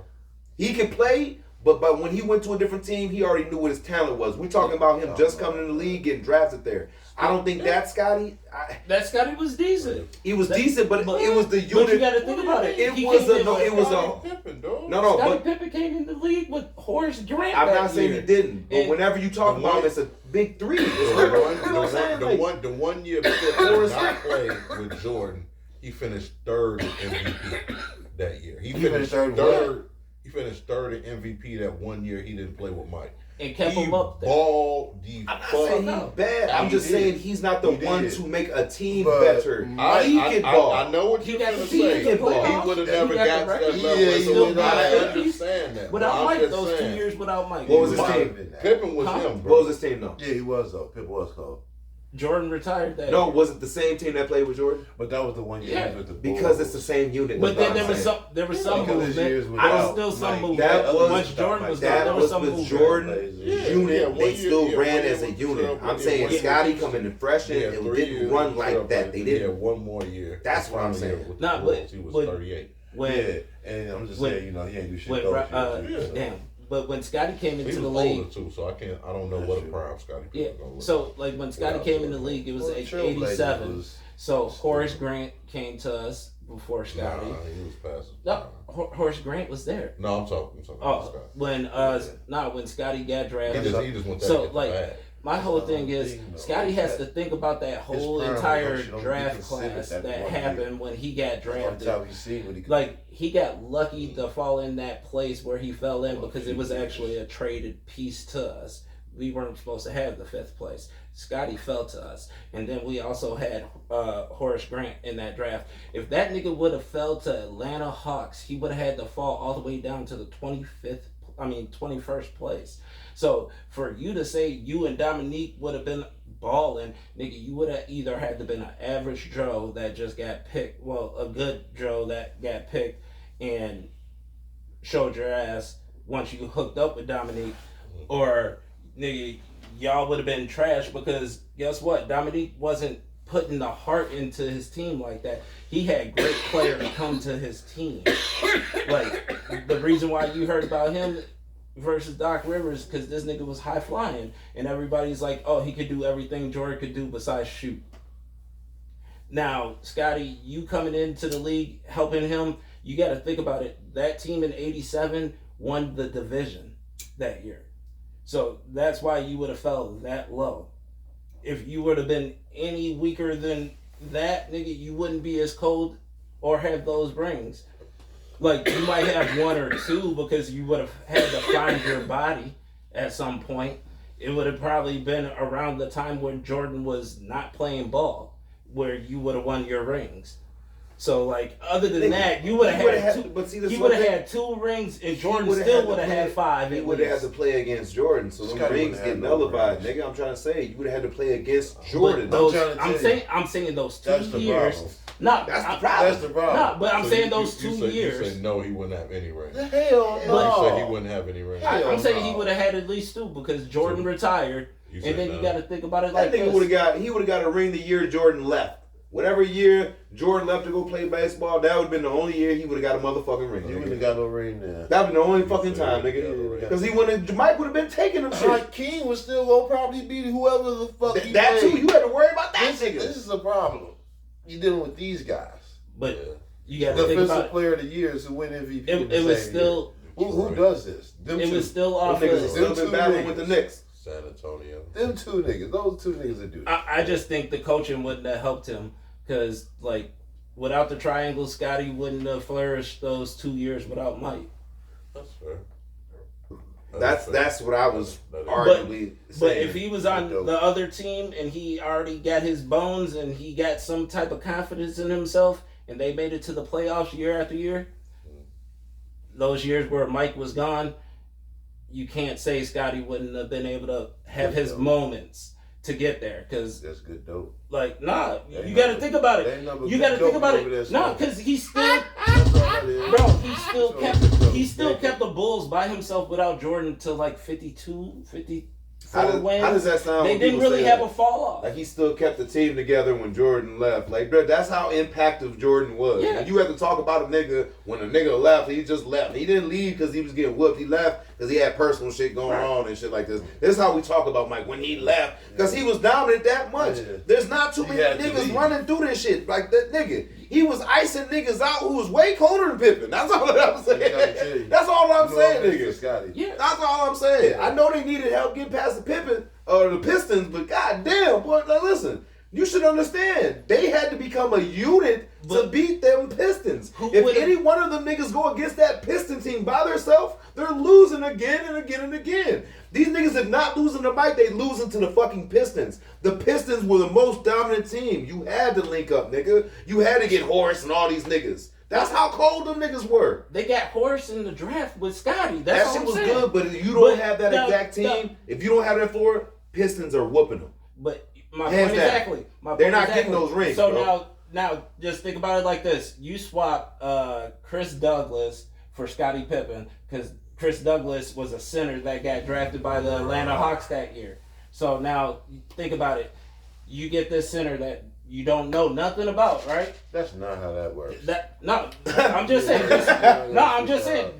He can play, But when he went to a different team, he already knew what his talent was. We're talking about him just coming in the league, getting drafted there. I don't think that Scotty. That Scotty was decent. He was decent, but it was the But you unit. got to think about it. It He was came a in no. with- It was a Scottie Pippen, dog. no. Scottie But Pippen came in the league with Horace Grant. I'm that not saying year. he didn't. But And- whenever you talk the about one- him, it's a big three. It's The not- one, you know what I'm saying? Like, the one year Pippen did not play with Jordan, he finished third in MVP that year. He finished third. He finished third in MVP that one year he didn't play with Mike. and kept He him up there. balled the I'm not fuck saying he's out. bad. I'm He just did. saying he's not the He one did. to make a team But better. He can ball. I know what He you're got going the to team say. to He playoffs. would have He never got got the to that record. level. Yeah, so he still would got I it. understand that. Without I'm Mike, just those saying. 2 years without Mike. What was his Mike- team? Pippen was Huh? him, What bro. was his team though? Yeah, he was though. Pippen was cold. Jordan retired that No, year. was it the same team that played with Jordan? But that was the one year Yeah. he was with the Bulls. Because it's the same unit. But that's then what there I'm was saying. some Because his years movement. without I was still some Mike. movement. That was- Once Jordan was gone, That there was was some with movement. Jordan Yeah, unit. one They year- still yeah, ran one year as a with unit. Trail, I'm one saying year Scotty with- coming in fresh He had and 3 didn't years run with like Trail that. They Blazers. He didn't. had one more year. That's what I'm Final year saying. with Nah, the but- Bulls. He was but- 38. When, Yeah, and I'm just when- saying, he ain't do shit when those years. Yeah. damn. But when Scotty came He into was the older league, too, so I don't know what a prime Scotty Pippen yeah. was gonna look So like. like when Scotty Yeah, came in the so- league, it was Well, age Trailblazers 87. was- So Horace Grant came to us before Nah, Scotty. he was past his No, prime. Horace Grant was there. No, I'm talking about Oh, Scotty. when Scotty got He drafted. just went there So, to get like, the bag. My whole thing is thing, though, Scotty has to think about that his whole prime entire was don't be draft considered class that that 1 happened year. when he got That's drafted. how he seen what he could Like he got lucky to fall in that place where he fell in because it was actually a traded piece to us. We weren't supposed to have the 5th place. Scotty fell to us, and then we also had Horace Grant in that draft. If that nigga would have fell to Atlanta Hawks, he would have had to fall all the way down to the 21st place. So for you to say you and Dominique would have been balling, nigga, you would have either had to been an average Joe that just got picked, well, a good Joe that got picked and showed your ass once you hooked up with Dominique, or nigga, y'all would have been trash because guess what? Dominique wasn't putting the heart into his team like that. He had great players come to his team. Like the reason why you heard about him versus Doc Rivers because this nigga was high flying and everybody's like, oh, he could do everything Jordan could do besides shoot. Now, Scotty, you coming into the league helping him, you got to think about it. That team in '87 won the division that year. So that's why you would have fell that low. If you would have been any weaker than that, nigga, you wouldn't be as cold or have those rings. Like, you might have 1 or 2 because you would have had to find your body at some point. It would have probably been around the time when Jordan was not playing ball, where you would have won your rings. So, like, other than that, you would have had 2. But see, this He one would have thing- had 2 rings, and Jordan would've still had would to have play- had 5. He at would have had least. to play against Jordan, so them Scotty rings wouldn't get have no nullified, rings. nigga. I'm trying to say you would have had to play against Jordan. But those, I'm trying to tell you. I'm saying those 2 That's the years. problem. Not That's the I- problem. That's the problem. Nah, but I'm So saying you- those you 2 say- years. You say no, he wouldn't have any rings. Hell You no. said he wouldn't have any rings. I'm saying he no. would have had at least 2 because Jordan So- retired, You and said then no. you got to think about it That like nigga this. would have got a ring the year Jordan left. Whatever year Jordan left to go play basketball, that would have been the only year he would have got a motherfucking ring. He wouldn't have Nigga. got no ring there. That would be the only You fucking said time, he got a nigga. ring. Because he wouldn't. Mike would have been taking them shit. Hakeem was still gonna probably beat whoever the fuck he That too. played. You had to worry about that This nigga. is a problem. You dealing with these guys. But Yeah. you got to think Defensive about it. player of the year is who win MVP. in It the was same still, year. Who does this? Them it two. was still Them off niggas of. is still Them been two battling niggas. with the Knicks. San Antonio. Them 2 niggas. Those 2 niggas that do that. I just think the coaching wouldn't have helped him because, like, without the triangle, Scotty wouldn't have flourished those 2 years without Mike. That's fair. That's what I was That is- arguably But saying. if he was on Dope. the other team and he already got his bones and he got some type of confidence in himself and they made it to the playoffs year after year, those years where Mike was gone, you can't say Scotty wouldn't have been able to have his moments to get there. Because, That's good dope. like, nah, They you got to number- think about they it. number You good got to think dope about over there, it. Nah, Smoke. because he still, That's all that is. bro, he still So, kept so, he still they- kept the Bulls by himself without Jordan to like 52, 50. 4 wins. How does that sound? They when didn't people really say have that? a fall off. Like he still kept the team together when Jordan left. Like, bro, that's how impactful Jordan was. Yeah. And you have to talk about a nigga when a nigga left. He just left. He didn't leave because he was getting whooped. He left because he had personal shit going on and shit like this. This is how we talk about Mike when he left because he was dominant that much. Yeah. There's not too He many had to niggas leave. running through this shit like that nigga. He was icing niggas out who was way colder than Pippen. That's all I'm I tell saying. you. That's all I'm You know, saying, Mr. nigga. Scotty. Yeah. That's all I'm saying. Yeah. I know they needed help getting past the Pippen or the Pistons, but goddamn, boy, now listen. You should understand. They had to become a unit to But- beat them Pistons. Who If would've- any one of them niggas go against that Piston team by themselves, they're losing again and again and again. These niggas if not losing to Mike, they losing to the fucking Pistons. The Pistons were the most dominant team. You had to link up, nigga. You had to get Horace and all these niggas. That's how cold them niggas were. They got Horace in the draft with Scotty. That That's shit all was I'm saying. good, but if you don't But have that now- exact team, now- if you don't have that floor, Pistons are whooping them. But my Hands point down. exactly. My They're point not exactly. getting those rings, So bro. now just think about it like this: you swap Chris Douglas for Scottie Pippen because Chris Douglas was a center that got drafted by the Atlanta Hawks that year. So now think about it: you get this center that you don't know nothing about, right? That's not how that works. I'm just saying. I'm just saying.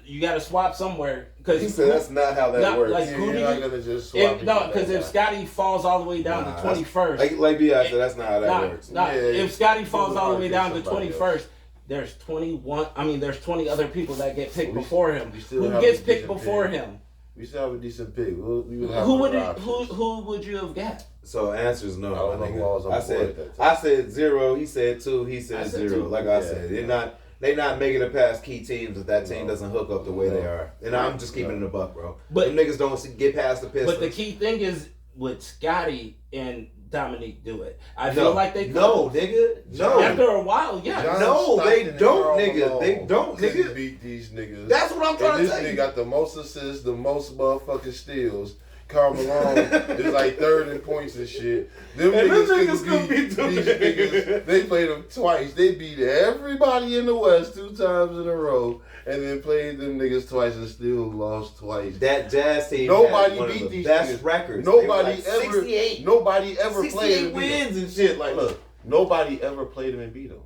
You gotta swap somewhere because He said that's not how that No, works. like, Yeah, who you're do not you- gonna just swap. because if Scotty falls all the way down Nah, to 21st, like B.I. said, that's not how that works. Yeah, if Scotty falls all the way get down to somebody 21st, there's 21. I mean, there's 20 other people that get picked before him. we still Who have gets a picked decent before pick. him? we still have a decent pick. We would have Who would other who options. would you have got? So answer is no. I don't my know nigga. who I was on I board said at that time. I said 0. He said 2. He I said said 0. 2. Like I Yeah, said, yeah. they're not making it past key teams if that team No. doesn't hook up the way they No. are. And I'm just keeping No. it a buck, bro. But- them niggas don't get past the Pistons. But the key thing is, would Scotty and Dominique do it? I no, feel like they could. no, nigga, no. After a while, yeah. John No, they Stockton and don't, Karl nigga. Malone They don't, couldn't nigga. beat these niggas. That's what I'm trying And to this tell nigga you. got the most assists, the most motherfucking steals. Karl Malone is like third in points and shit. Them And them niggas couldn't couldn't beat them these niggas. niggas. They played them twice. They beat everybody in the West 2 times in a row, and then played them niggas twice and still lost twice. That Jazz team Nobody had one beat of the these best niggas. records. They were Nobody like ever. 68. Nobody ever played 68 and beat them. wins and shit like Look, nobody ever played them and beat them.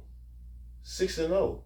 6-0.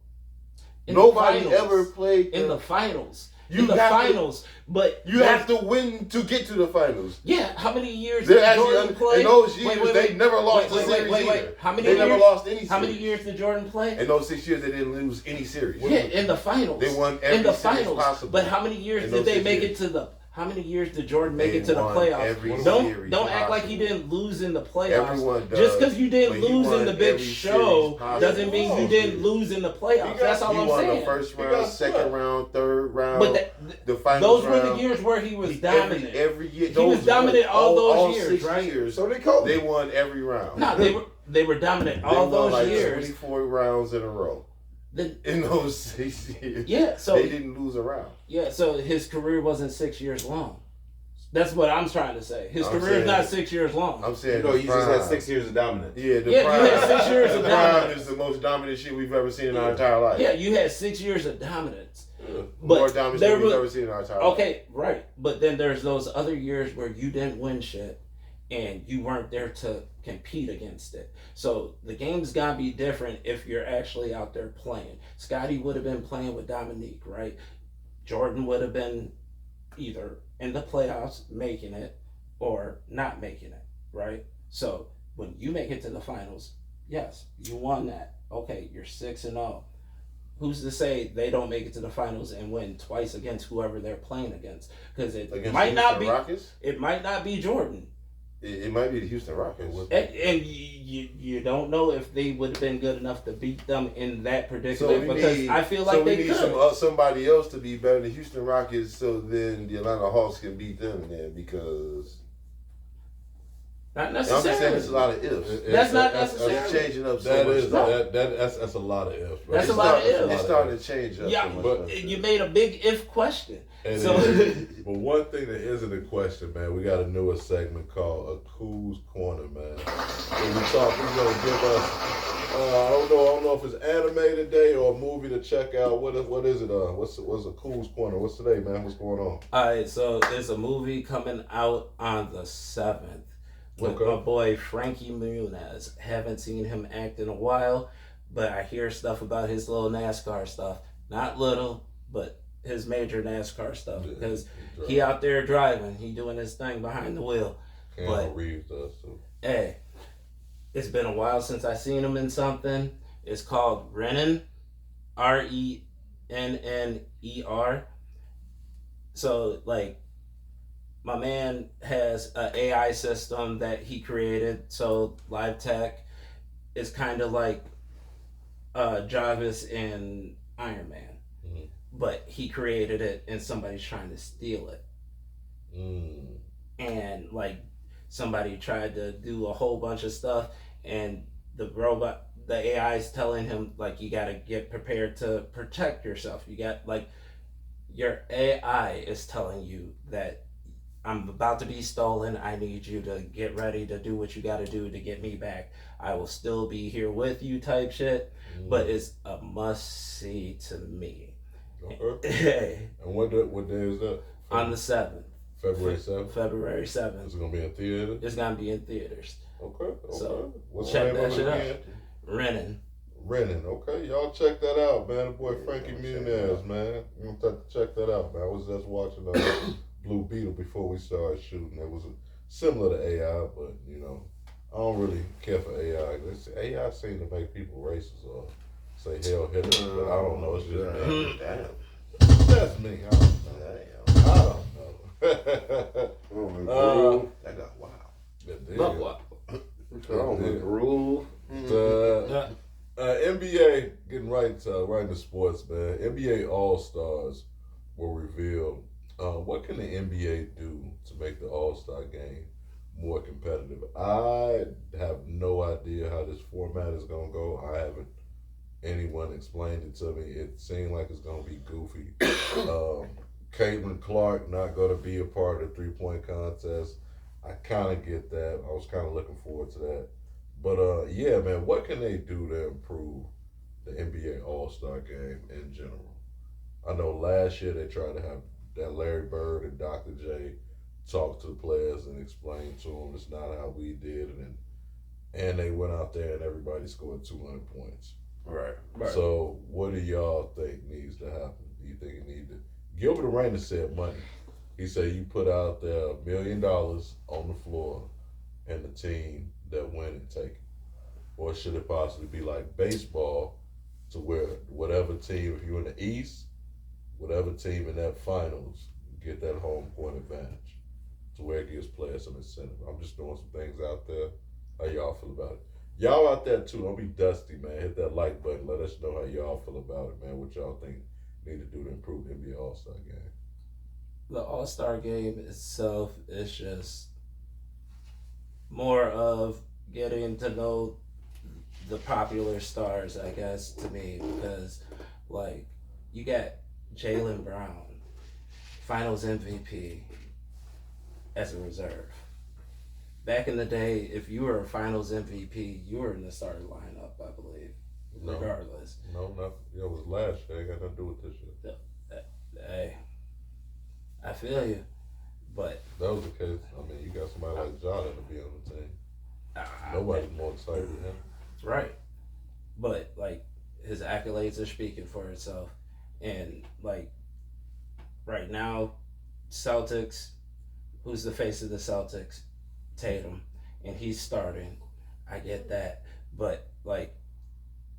In the Nobody finals. ever played In the them. finals. You In the have to- finals. But You have to win to get to the finals. Yeah, how many years They're did actually Jordan play? in those years they never lost wait, a series wait. either. How many they years? never lost any series. How many years did Jordan play? In those 6 years they didn't lose any series. Yeah, in the finals. They won every in the series finals. possible. But how many years in did those they 6 make years. it to the? How many years did Jordan make They it to the won playoffs? every Don't series act like he possible. didn't lose in the playoffs. Everyone does, Just because you didn't but he lose in won the big every show series possible. doesn't mean you didn't lose in the playoffs. That's all He I'm won saying. the first He round, got second swept. round, third round, But the finals those were the round. years where he was He- dominant. Every year, He was those dominant were- all those 6 years, right? years, So they coach. they won every round. No, they were dominant They all won those like years. 24 rounds in a row. Then- In those 6 years, Yeah, so they didn't lose a round. yeah, so his career wasn't 6 years long. That's what I'm trying to say. His I'm career is saying- not 6 years long. I'm saying You know, the you just had prime. 6 years of dominance. Yeah, the Yeah, you prime. had 6 years the of prime dominance. is the most dominant shit we've ever seen in our entire life. Yeah, you had 6 years of dominance. More But dominant there shit we've was- ever seen in our entire life. Okay, right. But then there's those other years where you didn't win shit and you weren't there to compete against it. So the game's gotta be different if you're actually out there playing. Scotty would have been playing with Dominique, right? Jordan would have been either in the playoffs making it or not making it, right? So when you make it to the finals, yes, you won that. Okay, you're 6-0. Who's to say they don't make it to the finals and win twice against whoever they're playing against? Because it Against might the not Houston be. Rockets? It might not be Jordan, It might be the Houston Rockets. and you don't know if they would have been good enough to beat them in that predicament. we Because need- I feel like we they need could. somebody else to be better than Houston Rockets, so then the Atlanta Hawks can beat them then because Not I'm just saying necessarily. it's a lot of ifs. That's not It's necessarily. changing up so That much is stuff. that's a lot of ifs, bro. That's a lot of ifs. It's starting to change up Yeah, so much but stuff. You made a big if question. And So but one thing that isn't a question, man, we got a newer segment called A Cool's Corner, man. When we talk, we're gonna give us I don't know if it's anime today or a movie to check out. What is it? What's A Cool's Corner? What's today, man? What's going on? Alright, so there's a movie coming out on the 7th with Okay. my boy Frankie Muniz. Haven't seen him act in a while, but I hear stuff about his little NASCAR stuff. Not little, but his major NASCAR stuff. Yeah, Because he's he out there driving. He doing his thing behind the wheel. Keanu but- Reeves does too. Hey, it's been a while since I seen him in something. It's called Rennen. RENNER. So, like, my man has an AI system that he created. So, Live Tech is kind of like Jarvis in Iron Man. Mhm. But he created it and somebody's trying to steal it. Mm. And, like, somebody tried to do a whole bunch of stuff, and the AI is telling him, like, you gotta get prepared to protect yourself. You got, like, your AI is telling you that I'm about to be stolen. I need you to get ready to do what you gotta do to get me back. I will still be here with you, type shit. But it's a must see to me. Okay. And what day is that? On the 7th, February 7th. February Is 7th, it gonna be in theater? it's gonna be in theaters. Okay. So, What's check the name that of shit it out. again? Rennen. Renning. Okay, y'all check that out, man. The boy Frankie Muniz, man. I'm gonna have to check that out, man. I was just watching Blue Beetle before we started shooting. It was similar to AI, but you know, I don't really care for AI. AI seem to make people racist or say hell Hitler, but I don't know. It's just me. Damn. That's me. I don't know. That got wild. That did. But what? What's wrong with Groove? The NBA getting right into sports, man. NBA All Stars were revealed. What can the NBA do to make the All Star game more competitive? I have no idea how this format is gonna go. I haven't anyone explained it to me. It seemed like it's gonna be goofy. Caitlin Clark not gonna be a part of the 3-point contest. I kind of get that. I was kind of looking forward to that. But yeah, man, what can they do to improve the NBA All-Star game in general? I know last year they tried to have that Larry Bird and Dr. J talk to the players and explain to them it's not how we did, and they went out there and everybody scored 200 points. Right. So what do y'all think needs to happen? Do you think it need to? Gilbert Arenas said money. He said you put out there $1 million on the floor, and the team that win it take it. Or should it possibly be like baseball, to where whatever team, if you're in the East, whatever team in that finals get that home court advantage, to where it gives players some incentive. I'm just throwing some things out there. How y'all feel about it? Y'all out there too, don't be dusty, man. Hit that like button. Let us know how y'all feel about it, man. What y'all think need to do to improve the NBA All-Star game. The All-Star game itself is just more of getting to know the popular stars, I guess, to me, because, like, you got Jaylen Brown, Finals MVP, as a reserve. Back in the day, if you were a Finals MVP, you were in the starting lineup, I believe, No. regardless. No, it was last year. It got nothing to do with this year. Hey, I feel you, but That was the case. I mean, you got somebody like Jordan to be on the team. Nobody's more excited than him. right. But like his accolades are speaking for itself, and like right now, Celtics. Who's the face of the Celtics? Tatum, and he's starting. I get that, but like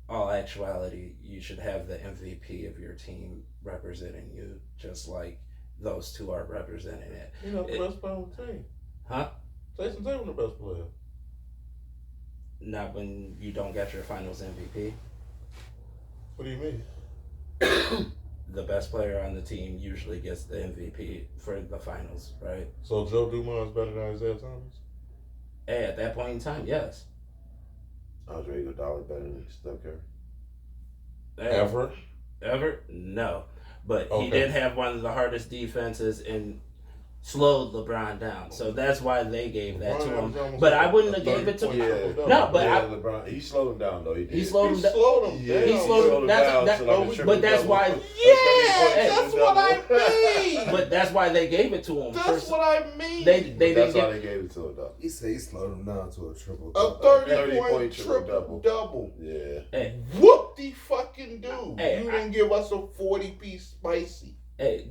all actuality, you should have the MVP of your team representing you, just like those two are representing it. You're not the best player on the team. Huh? Jason Tatum the best player. Not when you don't get your Finals MVP. What do you mean? The best player on the team usually gets the MVP for the finals, right? So Joe Dumars better than Isaiah Thomas? Hey, at that point in time, yes. Andre Iguodala better than Steph Curry. Hey, Ever? No. But he Okay. did have one of the hardest defenses and slowed LeBron down. So that's why they gave that to him. But I wouldn't have gave it to him. Yeah. No, but yeah, I- LeBron, he slowed him down though. He did. He slowed him down. Yeah, He slowed him down. to like a But triple that's double. why. Yeah, that's what I mean. But that's why they gave it to him. That's what I mean. They That's didn't why get. they gave it to him though. He said he slowed him down to a triple. A 30-point triple double. Yeah. Hey, Whoop the fucking dude. Hey, You didn't give us a 40-piece spicy. hey.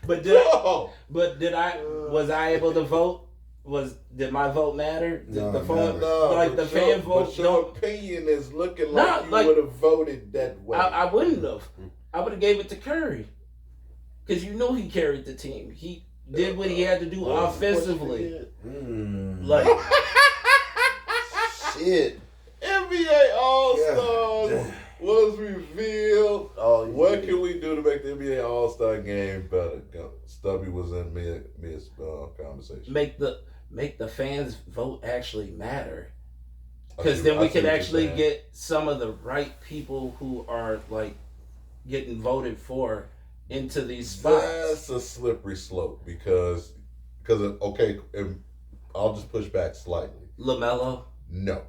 But No. was I able to vote? Did my vote matter? Did No, the never. phone, No, like the but fan your- vote? But your Don't. opinion is looking Nah, like you like- would have voted that way. I wouldn't have. I would have gave it to Curry, because you know he carried the team. He did what he had to do offensively. Like Shit. NBA All-Stars Yeah. was revealed. Oh, What can we do to make the NBA All-Star game better? Stubby was in mid conversation. make the fans vote actually matter. I Because see- then I we see could what you're actually saying. get some of the right people who are like getting voted for into these spots. That's a slippery slope because okay, and I'll just push back slightly. LaMelo, No,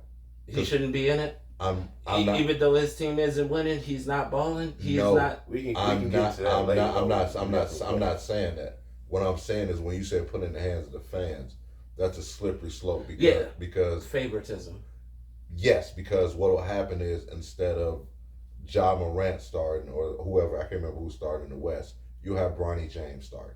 he shouldn't be in it. I'm not. Even though his team isn't winning, he's not balling. He's No. not. We can I'm get not. to that I'm later. not. I'm not. though. I'm not saying that. What I'm saying is when you say put in the hands of the fans, that's a slippery slope because Yeah. because Favoritism. yes, because what will happen is instead of Ja Morant starting or whoever, I can't remember who started in the West, you'll have Bronny James starting.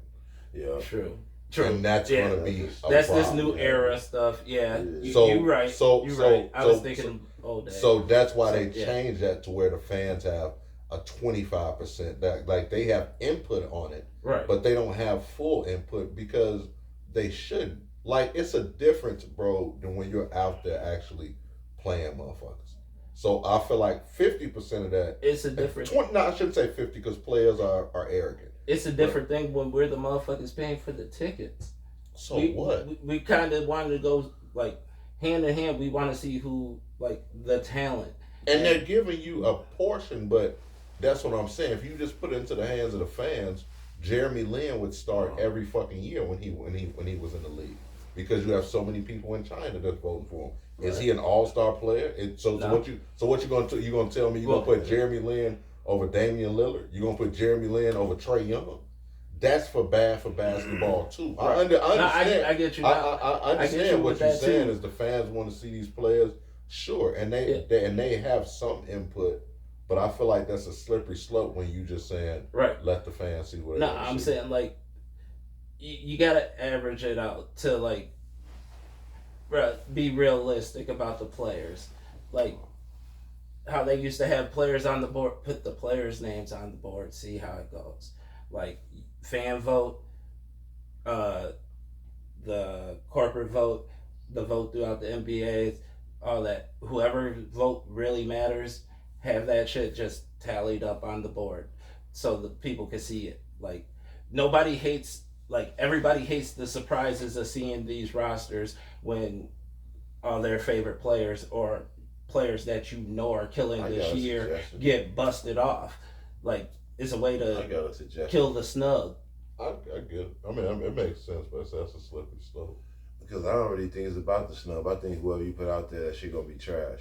Yeah. True. And that's Yeah. going to be a That's this problem. new era stuff. Yeah. Yeah. So- You're right. so- You're so- right. I so- was thinking old days. So that's why they So, yeah. changed that to where the fans have a 25%. That like they have input on it, right. but they don't have full input because they shouldn't. Like it's a difference, bro, than when you're out there actually playing motherfuckers. So I feel like 50% of that. It's a different. 20, no, I shouldn't say 50 because players are arrogant. It's a different thing when we're the motherfuckers paying for the tickets. So we, what? We kind of wanted to go like hand in hand. We want to see who like the talent. And they're giving you a portion, but that's what I'm saying. If you just put it into the hands of the fans, Jeremy Lin would start every fucking year when he was in the league because you have so many people in China that's voting for him. Is he an all-star player? So No. what you gonna you gonna tell me you gonna put Jeremy Lin over Damian Lillard? You gonna put Jeremy Lin over Trae Young? That's for basketball too. I Right. understand. I get you. I I get understand you what with you're that, saying too. is the fans want to see these players, sure, and they have some input, but I feel like that's a slippery slope when you just saying Right. let the fans see what. they No, wanna I'm see. saying like you gotta average it out to like, bruh, be realistic about the players. Like how they used to have players on the board, put the players' names on the board, see how it goes. Like fan vote, the corporate vote, the vote throughout the NBA, all that. Whoever vote really matters, have that shit just tallied up on the board so the people can see it. Like nobody hates, like everybody hates the surprises of seeing these rosters when all their favorite players or players that you know are killing I this got a year suggestion. get busted off. Like it's a way I to got a suggestion. kill the snub. I get it. I mean, it makes sense, but that's a slippery slope. Because I don't really think it's about the snub. I think whoever you put out there, that shit gonna be trash.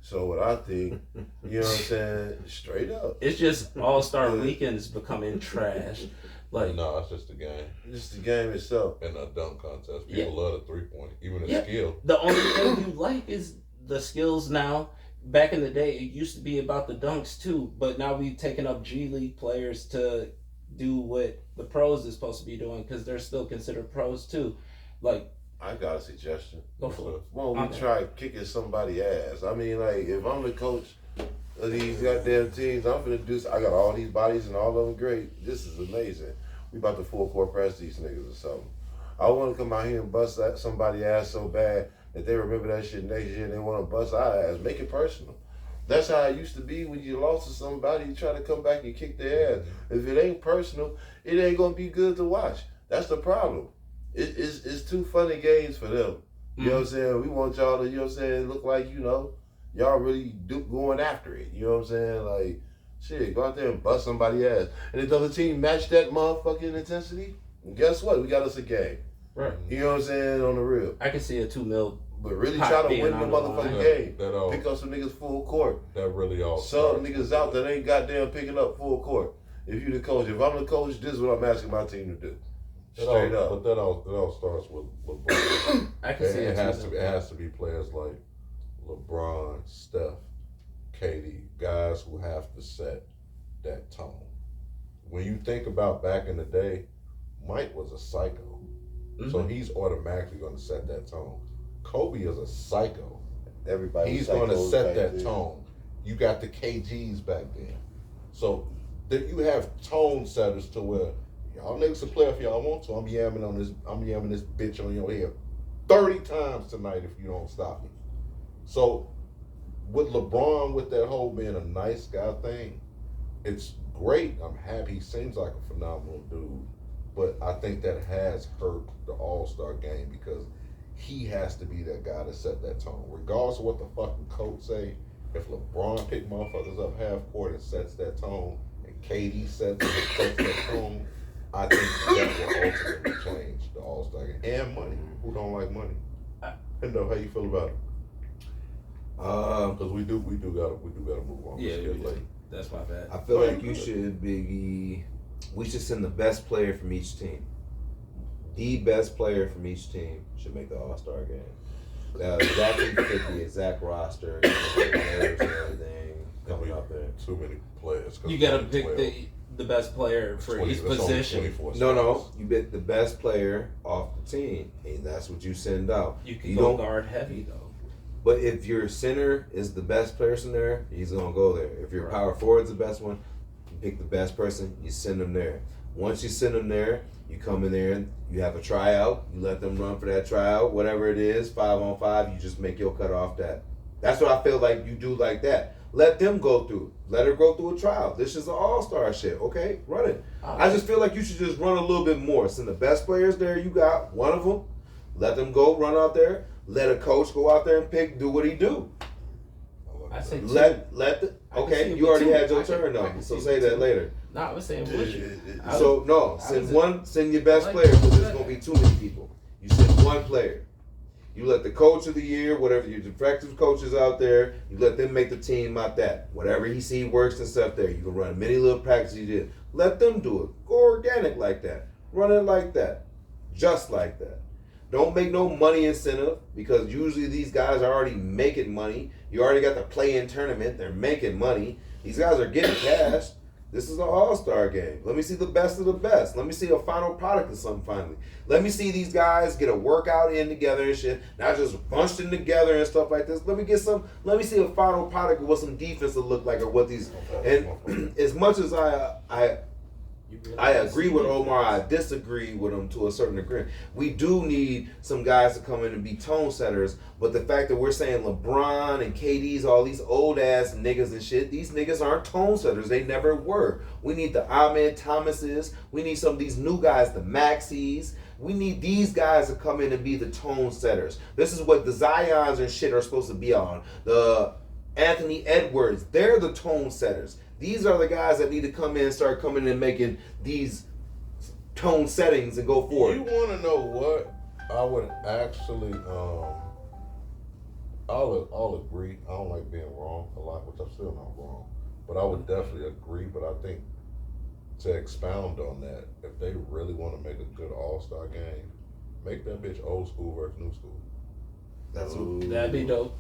So what I think, you know what I'm saying, straight up, It's just All-Star Weekend is becoming trash. Like No, it's just a game just the game itself. and a dunk contest. Yeah. People love the 3-point, even the Yeah. skill. the only thing you like is the skills now. Back in the day, it used to be about the dunks too, but now we've taken up G League players to do what the pros is supposed to be doing because they're still considered pros too. Like, I got a suggestion. go for it. Why don't we Okay. try kicking somebody ass? I mean, like, if I'm the coach of these goddamn teams, I'm finna do. I got all these bodies and all of them great. This is amazing. We about to full court press these niggas or something. I want to come out here and bust that somebody ass so bad that they remember that shit next year and they want to bust our ass. Make it personal. That's how it used to be when you lost to somebody. You try to come back and kick their ass. If it ain't personal, it ain't gonna be good to watch. That's the problem. it's too funny games for them. You know what I'm saying? We want y'all to, you know what I'm saying, look like, y'all really going after it. You know what I'm saying? Like, shit, go out there and bust somebody's ass. And if the other team match that motherfucking intensity, and guess what? We got us a game. Right. You know what I'm saying? On the real. I can see a 2 mil. But really Pot try to being win the on the motherfucking line. game. That all. Pick up some niggas full court. That really all. Some niggas out that ain't goddamn picking up full court. If you the coach, if I'm the coach, this is what I'm asking my team to do. Straight up. But that all starts with LeBron. I can see it it. has to be players like LeBron, Steph, KD, guys who have to set that tone. When you think about back in the day, Mike was a psycho. So he's automatically going to set that tone. Kobe is a psycho. Everybody. He's going to set that tone. You got the KGs back then. So that you have tone setters to where y'all niggas can play if y'all want to. I'm yamming this bitch on your head 30 times tonight if you don't stop me. So with LeBron, with that whole being a nice guy thing, it's great. I'm happy. He seems like a phenomenal dude. But I think that has hurt the All-Star game because he has to be that guy to set that tone. Regardless of what the fucking coach say, if LeBron pick motherfuckers up half court and sets that tone, and KD sets that tone, I think that will ultimately change the All-Star game. And money. Who don't like money? Hendo, how you feel about it? Because we do gotta move on. Yeah, Let's get late. that's my bad. I feel like we should send the best player from each team. The best player from each team should make the All-Star game. Exactly fit the exact roster, players and everything coming up there. Too many players. You gotta pick the best player for each position. No, you pick the best player off the team, and that's what you send out. You can go guard heavy though. But if your center is the best person there, he's gonna go there. If your power forward's the best one, you pick the best person, you send them there. Once you send them there, you come in there and you have a tryout. You let them run for that tryout, whatever it is, 5-on-5. You just make your cut off that. That's what I feel like you do like that. Let them go through. Let her go through a trial. This is an all-star shit. Okay, run it. I just feel like you should just run a little bit more. Send the best players there. You got one of them. Let them go run out there. Let a coach go out there and do what he do. I say two. Okay, you already had your turn though. So say that later. No, I was saying Bush. So no, send your best player because there's gonna be too many people. You send one player. You let the coach of the year, whatever your defective coaches out there, you let them make the team out that. Whatever he see works and stuff there. You can run many little practices you did. Let them do it. Go organic like that. Run it like that. Just like that. Don't make no money incentive because usually these guys are already making money. You already got the play-in tournament. They're making money. These guys are getting cash. This is an all-star game. Let me see the best of the best. Let me see a final product of something finally. Let me see these guys get a workout in together and shit. Not just bunched in together and stuff like this. Let me see a final product of what some defense will look like or what these. And as much as I agree with Omar, I disagree with him to a certain degree. We do need some guys to come in and be tone setters, but the fact that we're saying LeBron and KD's, all these old ass niggas and shit, these niggas aren't tone setters. They never were. We need the Ahmed Thomases. We need some of these new guys, the Maxis. We need these guys to come in and be the tone setters. This is what the Zions and shit are supposed to be on. The Anthony Edwards, they're the tone setters. These are the guys that need to come in and start coming in and making these tone settings and go forward. You want to know what? I would actually, I'll agree. I don't like being wrong a lot, which I'm still not wrong. But I would definitely agree. But I think to expound on that, if they really want to make a good all-star game, make that bitch old school versus new school. That'd be dope.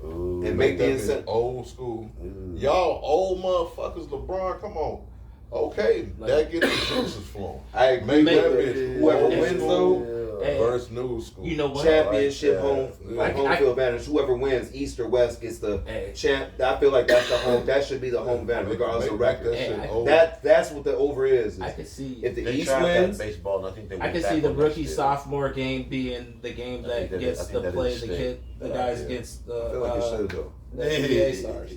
And Make make the that incentive. bitch old school. Y'all old motherfuckers, LeBron, come on. Okay, that gets the juices flowing. I agree. Make that with bitch whoever old wins school though, versus new school. You know what? championship home I- field advantage. Whoever wins, East or West, gets the champ. I feel like that's the home. That should be the home advantage, regardless of record. That shit old. That's what the over is. I could see. If the They East tried that wins, baseball, and I think they I went could back see the on that rookie shit. sophomore game being the game I that think gets that the is play a the stick. kid, the guys Yeah. gets I feel like it the should though. NBA stars.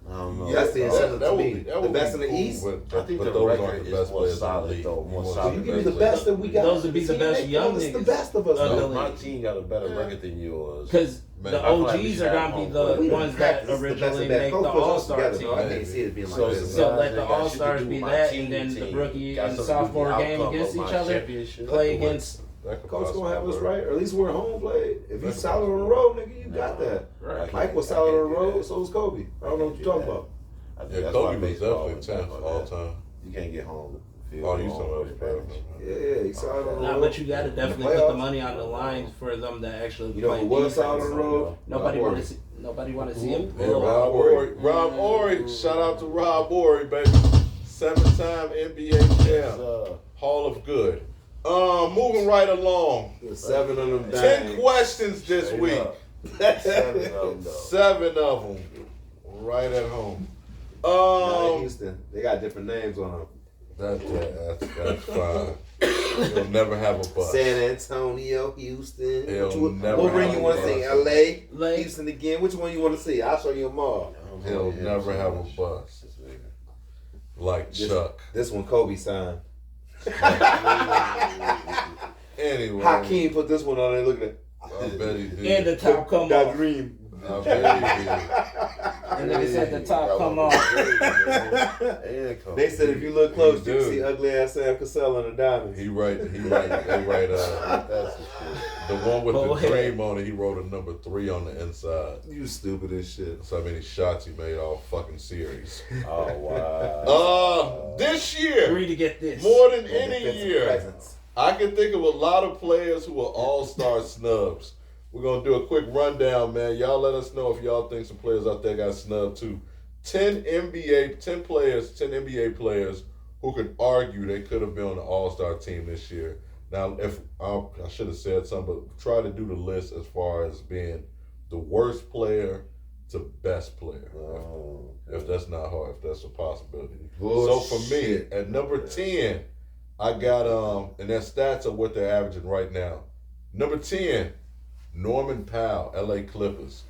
I don't know. That's the incentive to me. that The would best be in the cool, East. but I think the those record aren't the is best more players solid, in the league. though, more You want solid. the You give me best the players. best that we got. Those would be the best young It's the niggas. best of us. Of the though. league. My team got a better record than yours. Because Man, the I feel like we OGs should are have gonna be home the court. We done ones that practiced the best originally of that. make the Coach puts us All-Star together, team. bro. I can't see it being like So this. So Guys let the that got shit to All-Stars do be with my that, team and then the team. rookie Got and something to do with sophomore the game outcome against of my each other. championship. Play against. That could Coach gonna have us possibly work. right, or at least we're home play. If he's solid on the road, nigga, you got that. Right. Mike was solid on the road, so was Kobe. I don't know what you're talking about. I think Yeah, that's Kobe why was baseball definitely is 10th like all that. time. You can't get home. Field Oh, you goal talking about advantage. Yeah, he's solid on the Nah, road. but you gotta In the definitely put the playoffs. money on the line for them to actually You know play who was defense. solid on the road? Nobody Rob want Horry. to see. Nobody want to see him. Yeah, pull up. Rob Horry. Rob Horry. Shout out to Rob Horry, baby. 7-time NBA champ. Hall of Good. Moving right along. 7 of them 10 dimes. questions this Straight week. up. 7 of them, though. 7 of them. Right at home. Nah, Houston. They got different names on them. That's fine. He'll never have a bust. San Antonio, Houston. He'll never What ring have you a want to see? bust. LA, Like- Houston again. Which one you want to see? I'll show you them all. He'll never have a bust. Like Chuck. This one Kobe signed. Anyway. Hakeem put this one on there. Look at it. I bet he did. And the top come That off. dream. I bet he did. And nigga said the top come off. They said if you look close, you Dude. can see ugly ass Sam Cassell on the diamonds. They write, That's the shit. the one with Go the ahead. dream on it, he wrote a number 3 on the inside. You stupid as shit. That's how many shots he made all fucking series. Oh, wow. This year, 3 to get this. more than That any defensive year, presence. I can think of a lot of players who are all-star snubs. We're going to do a quick rundown, man. Y'all let us know if y'all think some players out there got snubbed too. 10 NBA players who could argue they could have been on the all-star team this year. Now, if I should have said something, but try to do the list as far as being the worst player to best player. If that's not hard, if that's a possibility. So for me, at number 10, I got and their stats are what they're averaging right now. Number 10, Norman Powell, LA Clippers.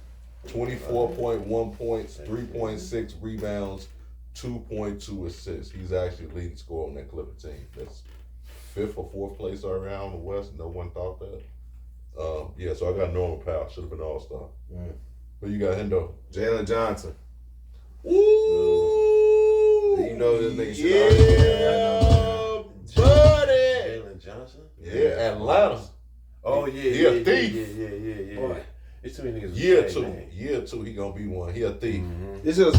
24.1 points, 3.6 rebounds, 2.2 assists. He's actually leading scorer on that Clipper team. That's 5th or 4th place around the West. No one thought that. Yeah, so I got Norman Powell. Should have been All-Star. Who you got, Hendo? Jalen Johnson. Ooh! You know this nigga should Yeah, buddy! Jalen Johnson? Yeah, Atlanta. Oh, yeah. He a thief. Yeah. Boy. It's too many niggas. with Year the same 2. name. Year 2, he gonna be one. He a thief. It's just,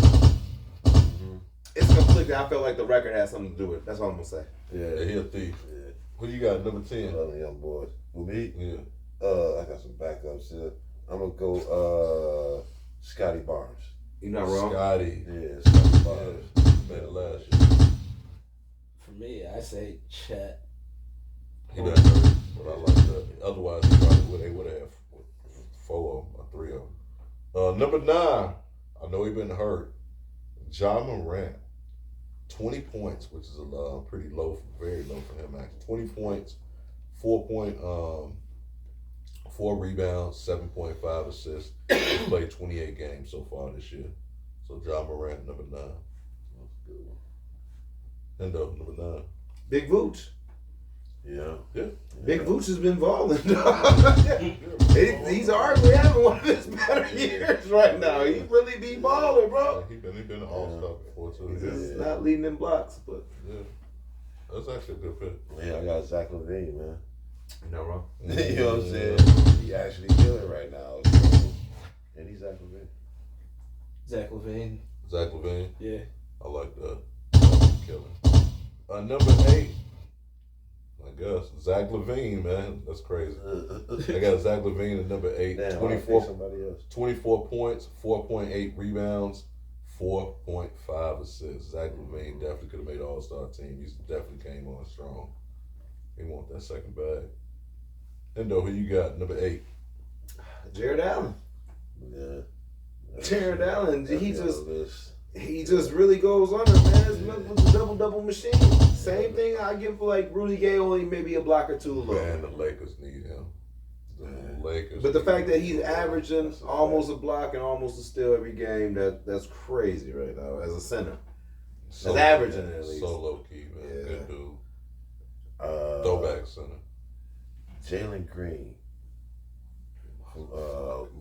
it's conflicting. I feel like the record has something to do with it. That's all I'm gonna say. Yeah, he a thief. Yeah. Who you got, number 10? Love the young boys. With me, Yeah. I got some backups here. I'm gonna go Scotty Barnes. You're not wrong. Scotty. Yeah, Scotty Barnes. Made it last year. For me, I say Chet. He been hurt, but I like that. Otherwise, he probably would have 4 of them or 3 of them. Number 9, I know he been hurt. Ja Morant. 20 points, which is pretty low, very low for him actually. 20 points, 4 rebounds, 7.5 assists. He's played 28 games so far this year. So Ja Morant, number 9. Hendo, number 9. Big Vooch. Yeah. Big Vooch has been balling. He's arguably having one of his better years right now. He really be balling, bro. He been an all-star before too. He's Yeah. just not leading in blocks, but That's actually a good pick. Yeah, I got Zach LaVine, man. you're not wrong. You know what I'm saying? He actually killing right now. So. And he's Zach LaVine. Zach LaVine. Zach LaVine. Yeah. I like that. Killing. Number 8. I guess Zach LaVine, man. That's crazy. I got Zach LaVine at number 8. Damn, 24, somebody else. 24 points, 4.8 rebounds, 4.5 assists. Zach LaVine definitely could have made All-Star team. He definitely came on strong. He want that second bag. Hendo, who you got? Number 8. Jared Allen. Yeah. Jared Allen. That's He the just other list. he just really goes under, man. It's a double machine. Same thing I give for like Rudy Gay, only maybe a block or 2 low. Man, the Lakers need him. man. Lakers. But the fact that he's averaging almost a block and almost a steal every game, that's crazy right now as a center. That's averaging at least. So low key, man. Yeah. Good dude. Throwback center. Jalen Green from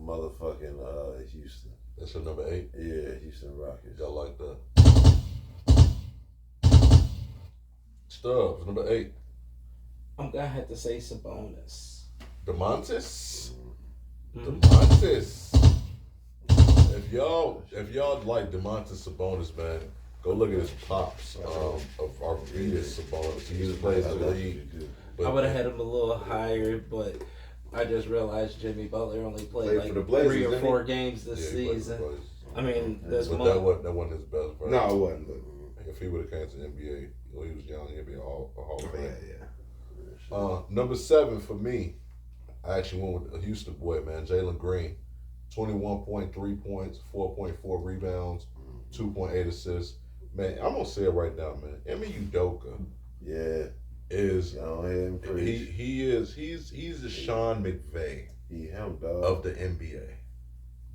motherfucking Houston. That's your number 8. Yeah, Houston Rockets. Y'all like that? Stubbs, number 8. I'm gonna have to say Sabonis. DeMontis. Mhm. DeMontis. If y'all like DeMontis Sabonis, man, go look at his pops of Arvidas Sabonis. He plays the league. I would have had him a little higher, but I just realized Jimmy Butler only played Played for like the Blazers, 3 or didn't he? 4 games this Yeah, he played for season. the Blazers. I mean, this But month. that wasn't his best version. No, it wasn't. But If he would have came to the NBA when he was young, he'd be a Hall of Fame. yeah. Number 7 for me, I actually went with a Houston boy, man, Jalen Green. 21.3 points, 4.4 rebounds, 2.8 assists. Man, I'm gonna say it right now, man. Emi Udoka Yeah. is Go ahead and preach. he's the Sean McVay Him, dog. of the NBA.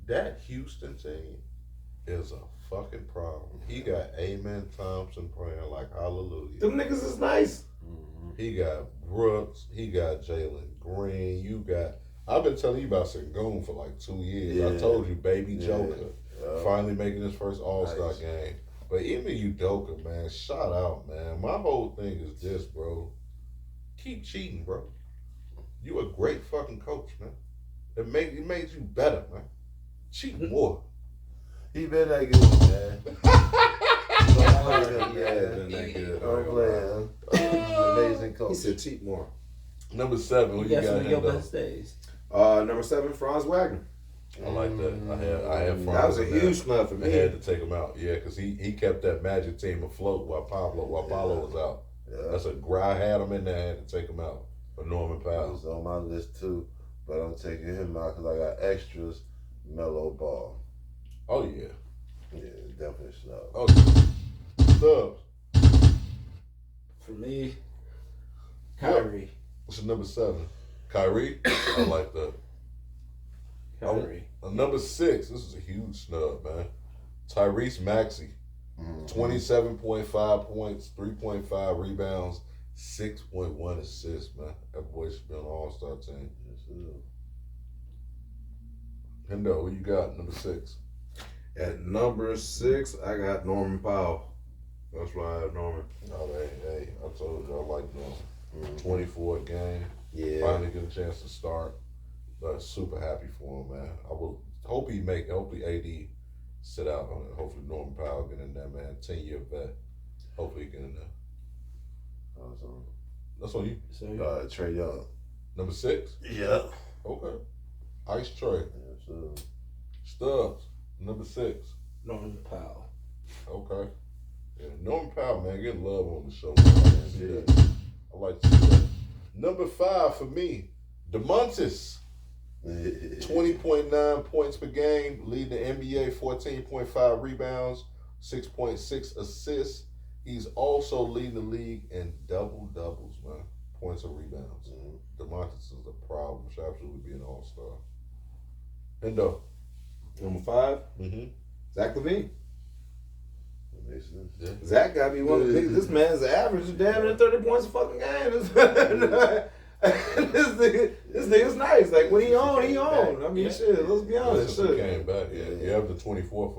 That Houston team is a fucking problem. He got Amen Thompson praying like hallelujah. Them niggas is nice. He got Brooks. He got Jalen Green. I've been telling you about Sengun for like 2 years. I Yeah. told you, baby Yeah. Joker, finally making his first All-Star Nice. game. But even Udoka, man, shout out, man. My whole thing is this, bro. Keep cheating, bro. You a great fucking coach, man. It makes you better, man. Cheat more. He been that good, man. I'm playing. Amazing He coach. said cheat more. Number 7, who You you got some got? of your Hendo? best days. Number 7, Franz Wagner. I like that. I had That was a Franz in huge there. snub for I me. had to take him out, yeah, because he kept that Magic team afloat while Paulo was out. Yeah. That's I had him in there. I had to take him out for Norman He Powell. was on my list too, but I'm taking him out because I got extras. Mellow Ball. Oh yeah. Yeah, definitely snub. Oh, Stubbs. For me, Kyrie. What's your number 7? Kyrie. I like that. Kyrie. Number 6. This is a huge snub, man. Tyrese Maxey. 27.5 points, 3.5 rebounds, 6.1 assists, man. That boy should be on the All-Star team. Hendo, who you got? Number 6. At number 6, I got Norman Powell. That's why I have Norman. Oh, hey, I told you I like Norman. 24 game. Yeah. Finally get a chance to start. Super happy for him, man. I will hopefully AD sit out. Hopefully Norman Powell get in there, man. 10-year vet. Hopefully he get in there. Awesome. That's on you. So Trey Young. Number 6. Yeah. Okay. Ice Trey. Stubbs. Number 6. Norman Powell. Okay. Yeah, Norman Powell, man, getting love on the show. Man. I like to see that. I like to see that. Number 5 for me, DeMontis. 20.9 points per game, leading the NBA, 14.5 rebounds, 6.6 assists. He's also leading the league in double-doubles, man. Points and rebounds. DeMontis is a problem. Should absolutely be an all-star. Hendo. Number 5, Mm-hmm. Zach LaVine. That makes sense. Yeah. Zach got to be one of the biggest. This man's average damn near 30 points a fucking game. This nigga's nice. Like when he on, he on. I mean, shit. Let's be honest. Since he Shit. came back, yeah. You have the 24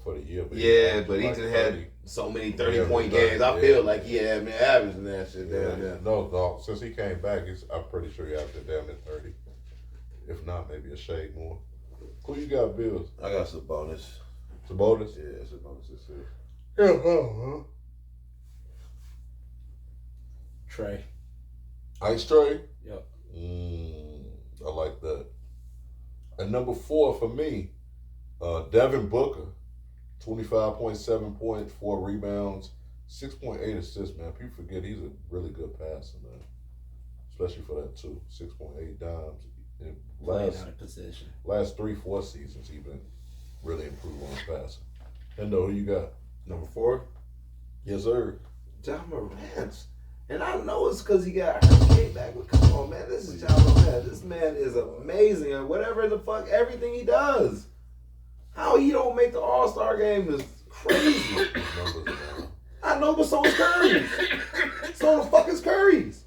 for the year. But Yeah, but he like just had 30. so many Yeah, 30-point but games. I yeah. feel like he had been averaging that shit. Yeah. Damn, yeah. No, since he came back, I'm pretty sure he averaged damn near 30. If not, maybe a shade more. Who you got, Bills? I got some bonus. Sabonis? Yeah, it's a bonus this year. Yeah, Trey. Ice Trey? Yep. I like that. And number 4 for me, Devin Booker. 25.7 points, 4 rebounds, 6.8 assists, man. People forget he's a really good passer, man. Especially for that, too. 6.8 dimes. In Playing out of position. last 3-4 seasons, he's been really improved on his passing. Hendo, who you got? Number 4, Yes, sir. John Morant. And I know it's because he got Hurricane back. But come on, man. This is John man. This man is amazing at whatever the fuck, everything he does. How he don't make the All-Star game is crazy. I know, but so is Curry's. So the fuck is Curry's.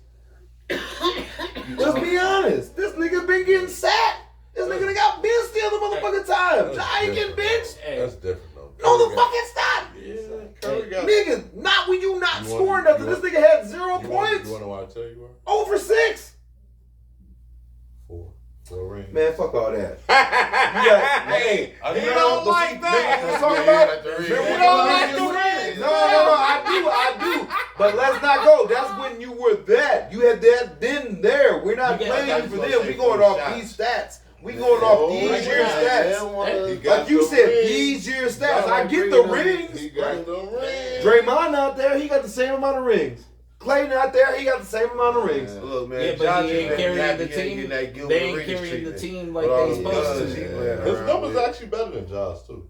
Let's be honest. This nigga been getting sacked. This nigga done got benched the other motherfucking time. Jai ain't getting benched. That's different though. No, the fucking stop. Curry got Nigga, not when you not You scoring want- nothing. you This nigga had 0 You points. want to know why I tell you what? Over 6. 4 rings. Man, fuck all that. You got, hey, He don't like that. Let's talk about. He don't like the rings. No, I do. But let's not go. That's when you were that. You had that then there. We're not You got- playing for you them. gonna We say going 4 off shots. these stats. We going off these year stats. He got Like you the said, rings. these year stats. No, I get the rings. He got the rings. Draymond out there, he got the same amount of rings. Clayton out there, he got the same amount of rings. Look, man, Yeah, but Josh he ain't is carrying happy the he ain't team. getting that Gilbert They ain't Arenas carrying the treatment. team like With all they the supposed guns to. he playing His around numbers with. actually better than Josh too.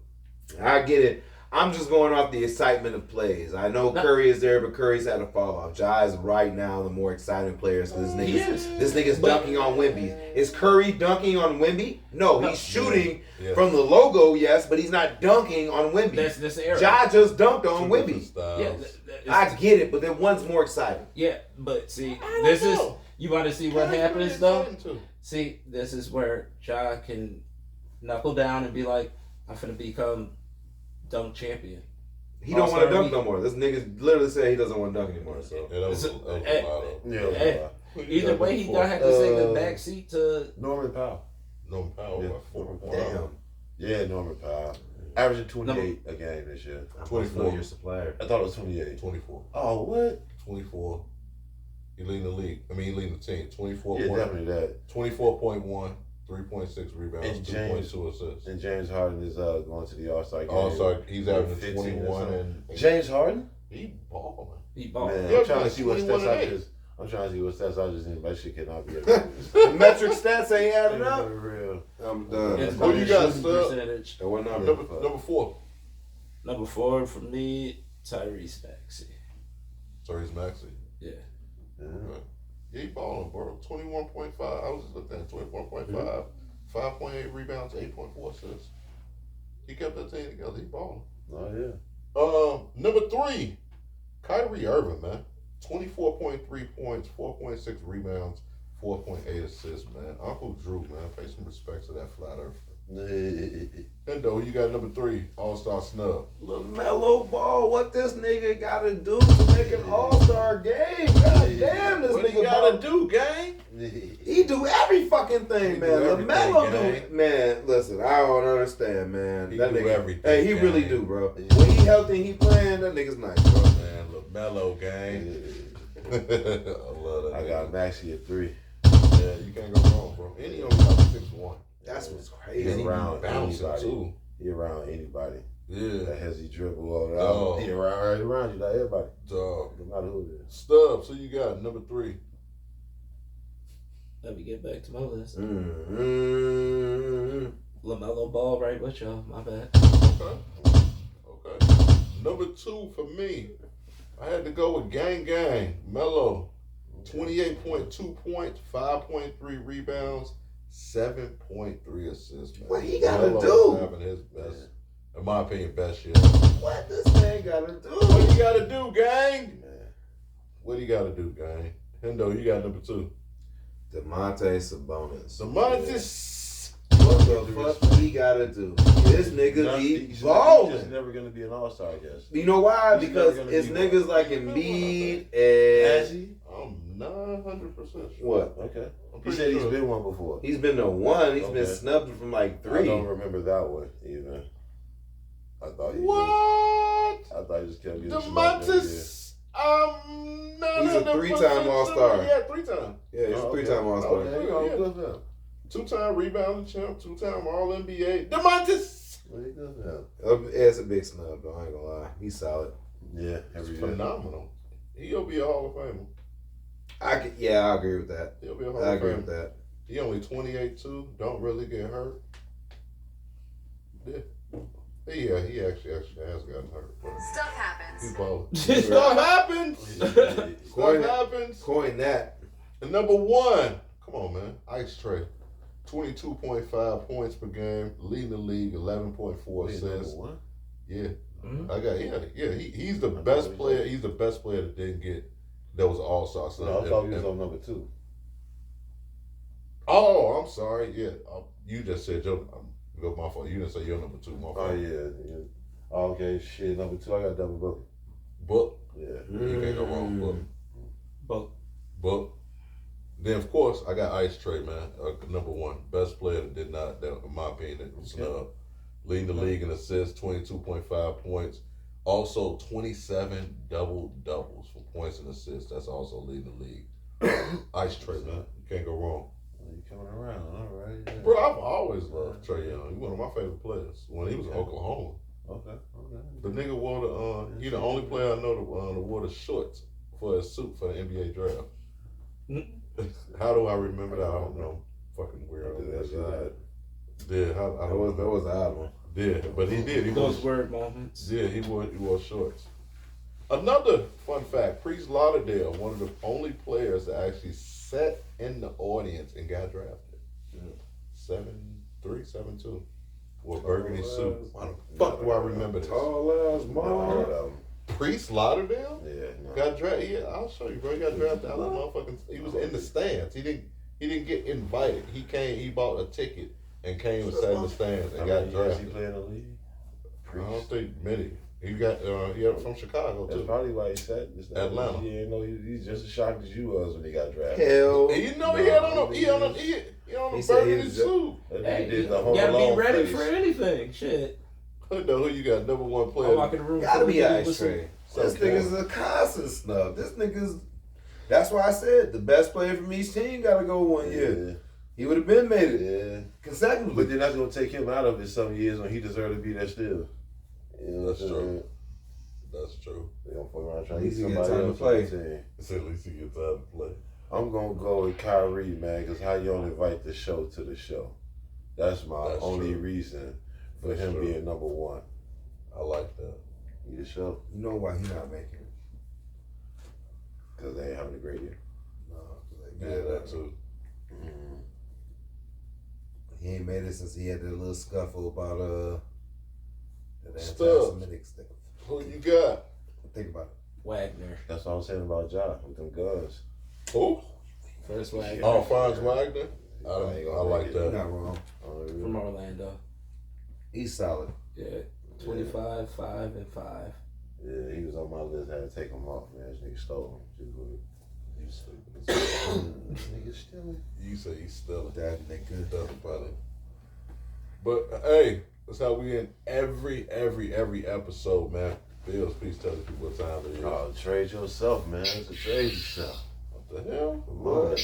I get it. I'm just going off the excitement of plays. I know Curry is there, but Curry's had a fall off. Ja is right now the more exciting players because this nigga's dunking on Wemby. Is Curry dunking on Wemby? No, he's shooting Yeah. from the logo, yes, but he's not dunking on Wemby. That's the era. Ja just dunked on Two Wemby. different styles. Yeah, I get it, but then one's more exciting. yeah, but see, I don't this is know. you want to see what Curry's happens pretty though. exciting, too. See, this is where Ja can knuckle down and be like, "I'm finna become dunk champion." He don't want to All-Star dunk week. no more. This nigga literally said he doesn't want to dunk anymore. So Yeah, that was So, a lot of. Yeah, Hey, Who you Either got way, he before? gonna have to take the back seat to. Norman Powell. No power. Yeah. What, 4? damn, Yeah, Norman Powell. Averaging 28 a game this year. I 24. know your supplier. I thought it was 28. 24. Oh, what? 24. He leading the league. I mean, he leading the team. 24 Yeah, point, definitely that. 24.1, 3.6 rebounds, And 2.2 assists. And James Harden is going to the All-Star game. Also, he's averaging 15 21 or something. and James Harden? he balling. He ball. Man, Yeah, I'm trying to see what 21 stats and I 8. just. I'm trying to see what stats I just think that shit cannot be. The metric stats ain't adding up. For real. I'm done. It's Who about you his got, shooting Sub? percentage. That one number. Number 4. Number 4 for me, Tyrese Maxey. So he's Maxey. Yeah. Okay. Yeah, he balling, bro. 21.5. I was just looking at 24.5. 5.8 rebounds, 8.4 assists. He kept that team together. He balling. Oh, yeah. Number 3, Kyrie Irving, man. 24.3 points, 4.6 rebounds, 4.8 assists, man. Uncle Drew, man. Pay some respect to that flat earth. Hendo, you got number 3, All-Star snub. LaMelo Ball, what this nigga gotta do to make an all-star game? God damn, this What nigga you gotta Ball. do, gang? He do every fucking thing, He man. do everything, LaMelo gang. do. Man, listen, I don't understand, man. He that do nigga, everything, Hey, he gang. really do, bro. When he healthy and he playing, that nigga's nice, bro. Man, LaMelo, gang. I love that. I got Maxey at 3. Yeah, you can't go wrong, bro. And he only got 6'1". That's what's And crazy. he around be bouncing, anybody. too. He around anybody. Yeah. That has he dribble all that. Oh. He around you, like everybody. Dog. No matter who it is. Stubbs, so you got number 3. Let me get back to my list. Mm-hmm. LaMelo Ball right with y'all. My bad. Okay. Number 2 for me, I had to go with Gang. Melo, 28.2 points, 5.3 rebounds, 7.3 assists. Man. What he gotta Melo's do? Having his best, in my opinion, best year. What this man gotta do? What you gotta do, gang? What do you gotta do, gang? Hendo, you got number 2. DeMonte Sabonis. Demontis. What the fuck he gotta do? This nigga be He's balling. just never gonna be an all-star, I guess. You know why? He's Because never gonna it's be niggas one. like Embiid and he? I'm 900% sure. what? Okay. I'm He pretty said sure. he's been one before. He's been to 1. He's been Okay. snubbed from like I 3. don't remember that one either. I thought he What? I thought he just kept getting snubbed every year. Demontis, I'm not He's a 3-time All-Star. Yeah, 3-time. Yeah, he's Oh, a okay. 3-time All-Star. Okay, Yeah. good for him. 2-time rebounding champ, 2-time All-NBA. Demontis! Really good for him. Yeah, it's a big snub though. I ain't gonna lie. He's solid. Yeah, That's every year. phenomenal. He'll be a Hall of Famer. I agree with that. He'll be a Hall I of agree Famer. with that. He only 28 too. Don't really get hurt. Yeah. Yeah, he actually has gotten hurt. But Stuff happens. he's balling. Stuff happens. Stuff happens. Coin that. And number one, come on, man, Ice Tray. 22.5 points per game, leading the league, 11.4 assists. Yeah. Mhm. He's the best player. He's the best player that didn't get that was All-Star. So No, I thought he was on number 2. Oh, I'm sorry. Yeah, you just said your. My fault. You didn't say your number 2. My fault. Oh yeah. Okay, shit. Number 2, I got double book. Book. Yeah. You can't go wrong. Book. Book. Book. Then of course I got Ice Tray, man. Number 1, best player that did not. That, in my opinion, that was snub. Leading the league in assists, 22.5 points. Also 27 double-doubles for points and assists. That's also leading the league. Ice Tray, man. You can't go wrong. You coming around, all right. Yeah. Bro, I've always loved Trae Young. He's one of my favorite players. When he was in Oklahoma. Okay. The nigga wore the, he the only player I know that wore the shorts for his suit for the NBA draft. How do I remember that? I don't know. Fucking weirdo. That's odd. Yeah, That was the odd one. Yeah, but he did. He Those word moments. Yeah, he wore shorts. Another fun fact: Priest Lauderdale, one of the only players that actually sat in the audience and got drafted. 7'3", 7'2", with burgundy suit. Why the fuck do I remember this? Tall ass mom. Priest Lauderdale Yeah. got drafted. Yeah, I'll show you, bro. He got drafted out of motherfucking. He was in the stands. He didn't get invited. He came. He bought a ticket and came and sat in the stands and got drafted. He play in the league? I don't think many. He got from Chicago too. That's probably why he said this. Atlanta. He didn't know he's just as shocked as you was when he got drafted. Hell. And you know he had on a He said he burgundy was suit. Hey, He did you the Home gotta be Alone ready face. for anything. Shit. I know who you got. Number 1 player. I'm walking the room. Gotta be full of Ice people Tray. This nigga's a constant snub. This nigga's. That's why I said the best player from each team got to go 1 year. He would have been made it consecutively. But then that's gonna take him out of it some years when he deserved to be there still. You know That's what I'm true. saying? That's true. They gonna fuck around trying At to least get he get somebody time to else play. on the team. It's at least he gets time to play. I'm gonna go with Kyrie, man, because how you don't invite the show to the show. That's my only true. reason for That's him true. being number 1. I like that. You the show? You know why he not making it? Because they ain't having a great year. No, 'cause they Yeah, got that too. He ain't made it since he had that little scuffle about that Stuff. anti-Semitic stuff. Who you got? Think about it. Wagner. That's what I'm saying about Ja with them guns. Who? First Wagner. Oh, Franz Wagner. I like You're that. not wrong. From Orlando. He's solid. Yeah. 25, 5, and 5. Yeah, he was on my list. I had to take him off, man. This nigga stole him. You stupid. Nigga stealing. You say he's still That nigga. That's funny. But hey, that's how we end every episode, man. Bills, please tell the people what time it is. Oh, trade yourself, man. It's a trade yourself. What the hell? What?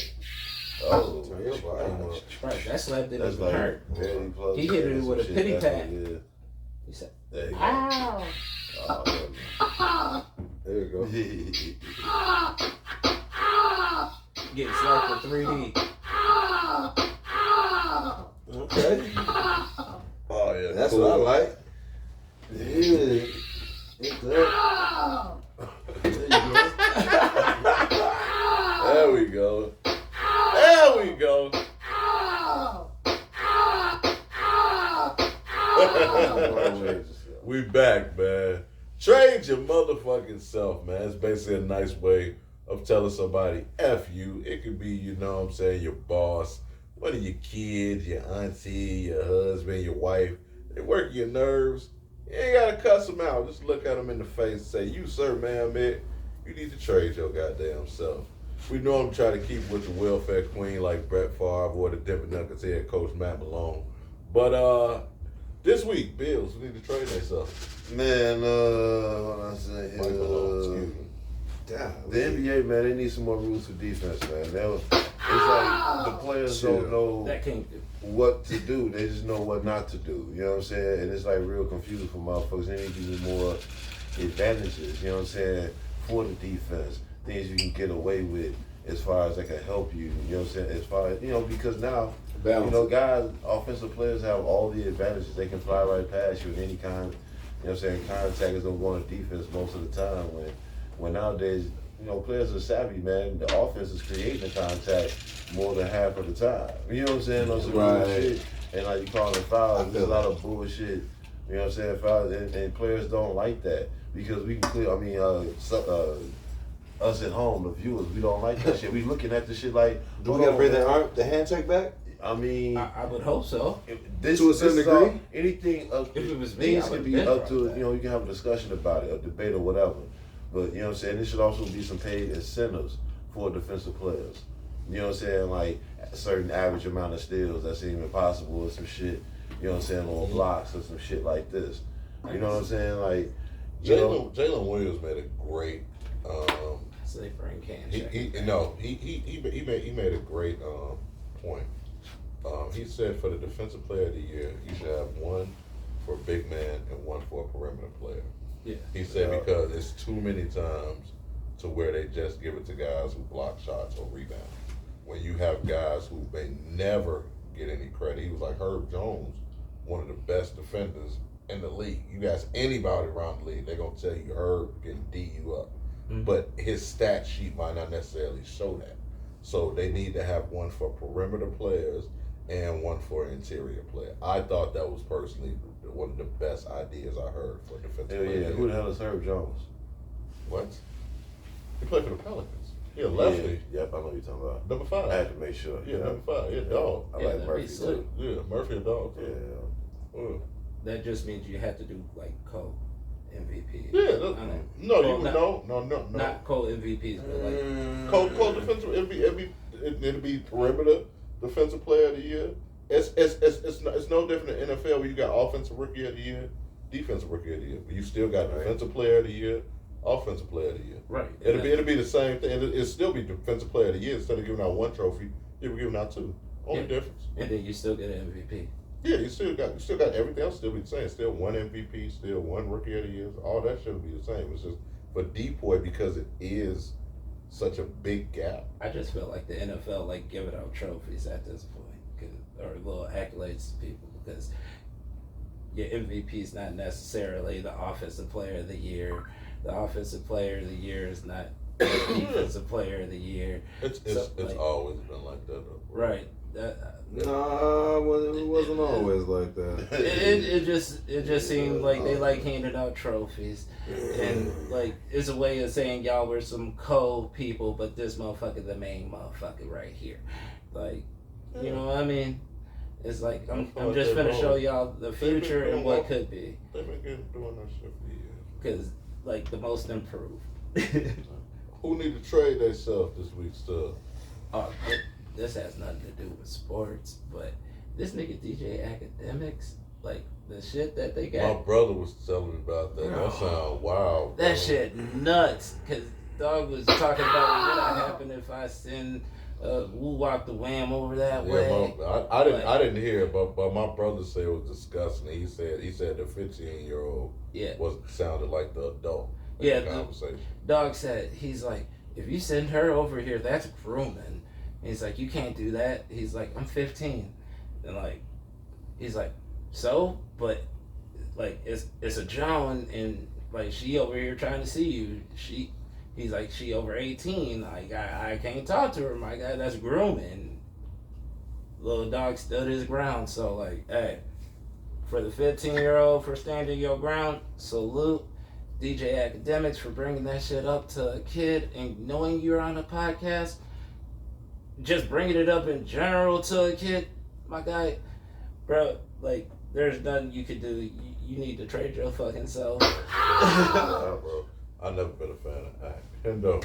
Oh, Turn your volume up. Right, that slap didn't that's even like hurt. barely plus. He hit it with a Shit, pity that's pat. what it is. He said, There you go. ow. Oh, There you go. Getting slapped with 3D. Okay. Oh yeah, That's cool. what I like. Yeah. It's good. There we go. There we go. We back, man. Trade your motherfucking self, man. It's basically a nice way of telling somebody F you. It could be, you know what I'm saying, your boss, one of your kids, your auntie, your husband, your wife. They work your nerves. You ain't gotta cuss them out. Just look at them in the face and say, you, sir, ma'am, man, you need to trade your goddamn self. We normally try to keep with the welfare queen like Brett Favre or the Denver Nuggets head coach Matt Malone. But this week, Bills need to trade themselves. Man, what I say Mike Malone, here, excuse me. Damn. the NBA, man, they need some more rules for defense, man. It's like the players don't know That can't do. what to do. They just know what not to do. You know what I'm saying? And it's like real confusing for motherfuckers. They need to give you more advantages, you know what I'm saying, for the defense. Things you can get away with as far as that can help you. You know what I'm saying? As far as because now. Balance. Guys, offensive players have all the advantages. They can fly right past you in any kind. Contact is gonna go on defense most of the time. When nowadays, players are savvy, man. The offense is creating the contact more than half of the time. You know what I'm saying? On some bullshit, and like you call it fouls, there's a lot of bullshit. You know what I'm saying? Fouls, and players don't like that because we can clear. Us at home, the viewers, we don't like that shit. We looking at the shit like. Do we gotta bring the handshake back? I would hope so. This to a certain degree, anything up. If it was me, things can be up to you can have a discussion about it, a debate or whatever. But you know what I'm saying, there should also be some paid incentives for defensive players. You know what I'm saying, like a certain average amount of steals that's even possible or some shit. You know what I'm saying, or blocks or some shit like this. You know what I'm saying, like Jalen Williams made a great. Sleeper can. He made a great point. He said for the defensive player of the year, you should have one for a big man and one for a perimeter player. Yeah. He said because it's too many times to where they just give it to guys who block shots or rebound. When you have guys who may never get any credit, he was like Herb Jones, one of the best defenders in the league. You ask anybody around the league, they're gonna tell you Herb can D you up. Mm-hmm. But his stat sheet might not necessarily show that. So they need to have one for perimeter players and one for interior player. I thought that was personally one of the best ideas I heard for defensive players. Yeah, who the hell is Herb Jones? What? He played for the Pelicans. He a lefty. Yep, I know what you're talking about. Number 5. I had to make sure. Yeah, number 5. Yeah, dog. I like Murphy too. Yeah, Murphy a dog. Yeah. That just means you have to do like co-MVP. Yeah. No. Not co-MVPs, but like co-defensive MVP. It'll be perimeter defensive player of the year. It's no different in NFL where you got offensive rookie of the year, defensive rookie of the year, but you still got defensive player of the year, offensive player of the year. Right. It'll be the same thing. It'll still be defensive player of the year. Instead of giving out one trophy, you'll be giving out 2. Only difference. And then you still get an MVP. Yeah, you still got everything else still be the same. Still one MVP, still one rookie of the year. All that should be the same. It's just for Depoy because it is such a big gap. I just feel like the NFL like giving out trophies at this point, or little accolades to people, because your MVP is not necessarily the offensive player of the year. The offensive player of the year is not the defensive player of the year. It's always been like that, though. Right. No, it wasn't always like that. It just seemed like they like handing out trophies, and like it's a way of saying y'all were some people, but this motherfucker the main motherfucker right here, like you know what I mean? It's like I'm just gonna show y'all the future and what could be. They've been doing that shit for years. Because like the most improved. Who need to trade themselves this week, still? This has nothing to do with sports, but this nigga DJ Academics, like the shit that they got. My brother was telling me about that. That sound wild. That shit nuts. Cause dog was talking about what happened if I send Woo Wop the Wham over that way. I didn't hear it, but my brother said it was disgusting. He said the 15-year-old sounded like the adult in the conversation. Dog said he's like, if you send her over here, that's grooming. He's like, you can't do that. He's like, I'm 15. And like, he's like, so? But like, it's a Joan, and like, she over here trying to see you. He's like, she over 18. Like, I can't talk to her, my guy. That's grooming. Little dog stood his ground. So like, hey, for the 15-year-old for standing your ground, salute. DJ Academics for bringing that shit up to a kid, and knowing you're on a podcast, just bringing it up in general to a kid, my guy, bro, like, there's nothing you could do. You need to trade your fucking self. Nah, bro. I've never been a fan of that. Hendo.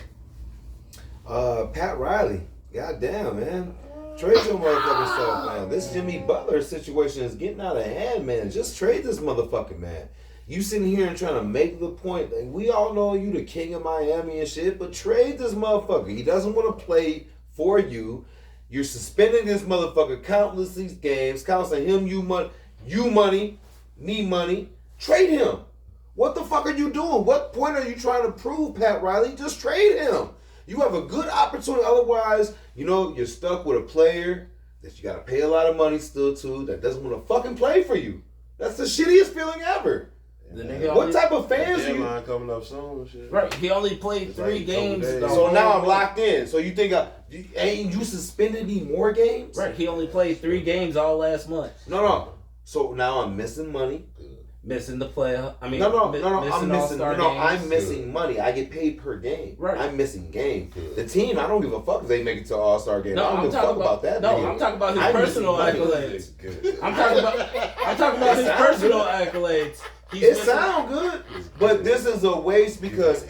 Pat Riley. Goddamn, man. Trade your motherfucking self, man. This Jimmy Butler situation is getting out of hand, man. Just trade this motherfucker, man. You sitting here and trying to make the point. Like, we all know you the king of Miami and shit, but trade this motherfucker. He doesn't want to play for you. You're suspending this motherfucker countless these games, costing him you money, me money. Trade him. What the fuck are you doing? What point are you trying to prove, Pat Riley? Just trade him. You have a good opportunity. Otherwise, you're stuck with a player that you got to pay a lot of money still to that doesn't want to fucking play for you. That's the shittiest feeling ever. What type of fans are you? Deadline coming up soon. Shit. Right, he only played 3 games. So now I'm locked in. So you think ain't you suspended any more games? Right, he only played 3 games all last month. No. So now I'm missing money. Missing the playoff. I mean, No. missing I'm missing money. I get paid per game. Right. I'm missing game. The team, I don't give a fuck if they make it to All-Star game. No, I don't give a fuck about that. No, nigga. I'm talking about his I'm personal missing money. accolades. I'm talking about his personal accolades. It sounds good, but this is a waste because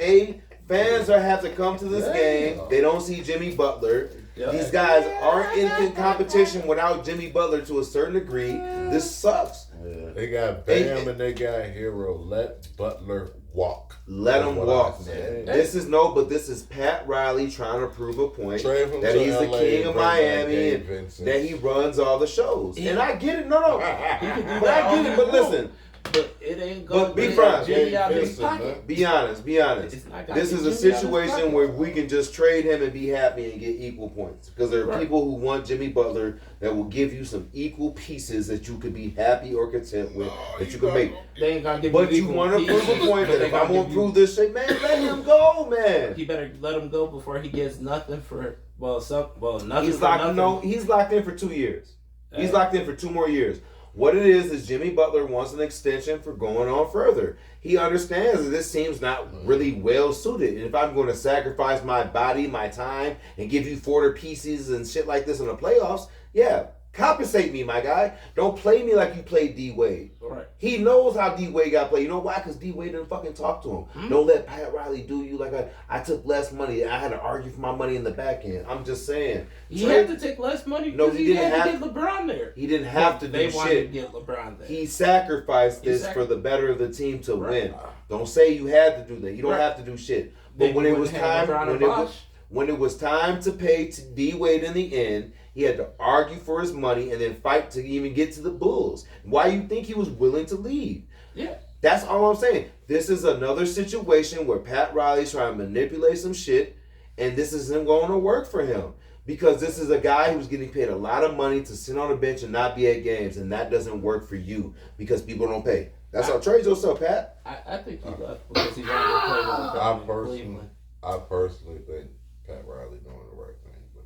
fans have to come to this game. They don't see Jimmy Butler. Yep. These guys aren't in competition without Jimmy Butler to a certain degree. This sucks. They got Bam and they got Hero. Let Butler walk. Let him walk, I man. say. This is Pat Riley trying to prove a point Trade him that to he's the LA, king of bring back Miami Gabe and Vincent. that he runs all the shows. And I get it. No. He can do But that I get all it. But he wants. listen. But it ain't But going be to frank. Jimmy out of his Vincent, pocket. man. Be honest. It's not gonna This get is a Jimmy out of his situation pocket. where we can just trade him and be happy and get equal points. Because there are Right. people who want Jimmy Butler that will give you some equal pieces that you could be happy or content with, that you can make. They ain't gonna give But you equal want to pieces, prove a point but that they if gonna I'm going to give you- prove this shit, man, let him go, man. He better let him go before he gets nothing for nothing. He's for locked. nothing. No, he's locked in for 2 years. He's Hey. locked in for 2 more years. What it is Jimmy Butler wants an extension for going on further. He understands that this team's not really well suited. And if I'm going to sacrifice my body, my time, and give you 40 pieces and shit like this in the playoffs, yeah, compensate me, my guy. Don't play me like you played D Wade. Right. He knows how D Wade got played. You know why? Because D Wade didn't fucking talk to him. Don't let Pat Riley do you like I took less money. I had to argue for my money in the back end. I'm just saying. He had to take less money No, because he he didn't had to have- get LeBron there. He didn't have to They do wanted shit. to get LeBron there. He sacrificed He this sac- for the better of the team to Right. win. Don't say you had to do that. You don't Right. have to do shit. Then But when you it was wouldn't have time, LeBron and Bosh. when it was time to pay to D Wade in the end, he had to argue for his money and then fight to even get to the Bulls. Why you think he was willing to leave? Yeah. That's all I'm saying. This is another situation where Pat Riley's trying to manipulate some shit, and this isn't going to work for him. Because this is a guy who's getting paid a lot of money to sit on a bench and not be at games, and that doesn't work for you because people don't pay. That's how trade yourself, Pat. I think he left because he wanted to play with LeBron in Cleveland. I personally think Pat Riley doing the right thing, but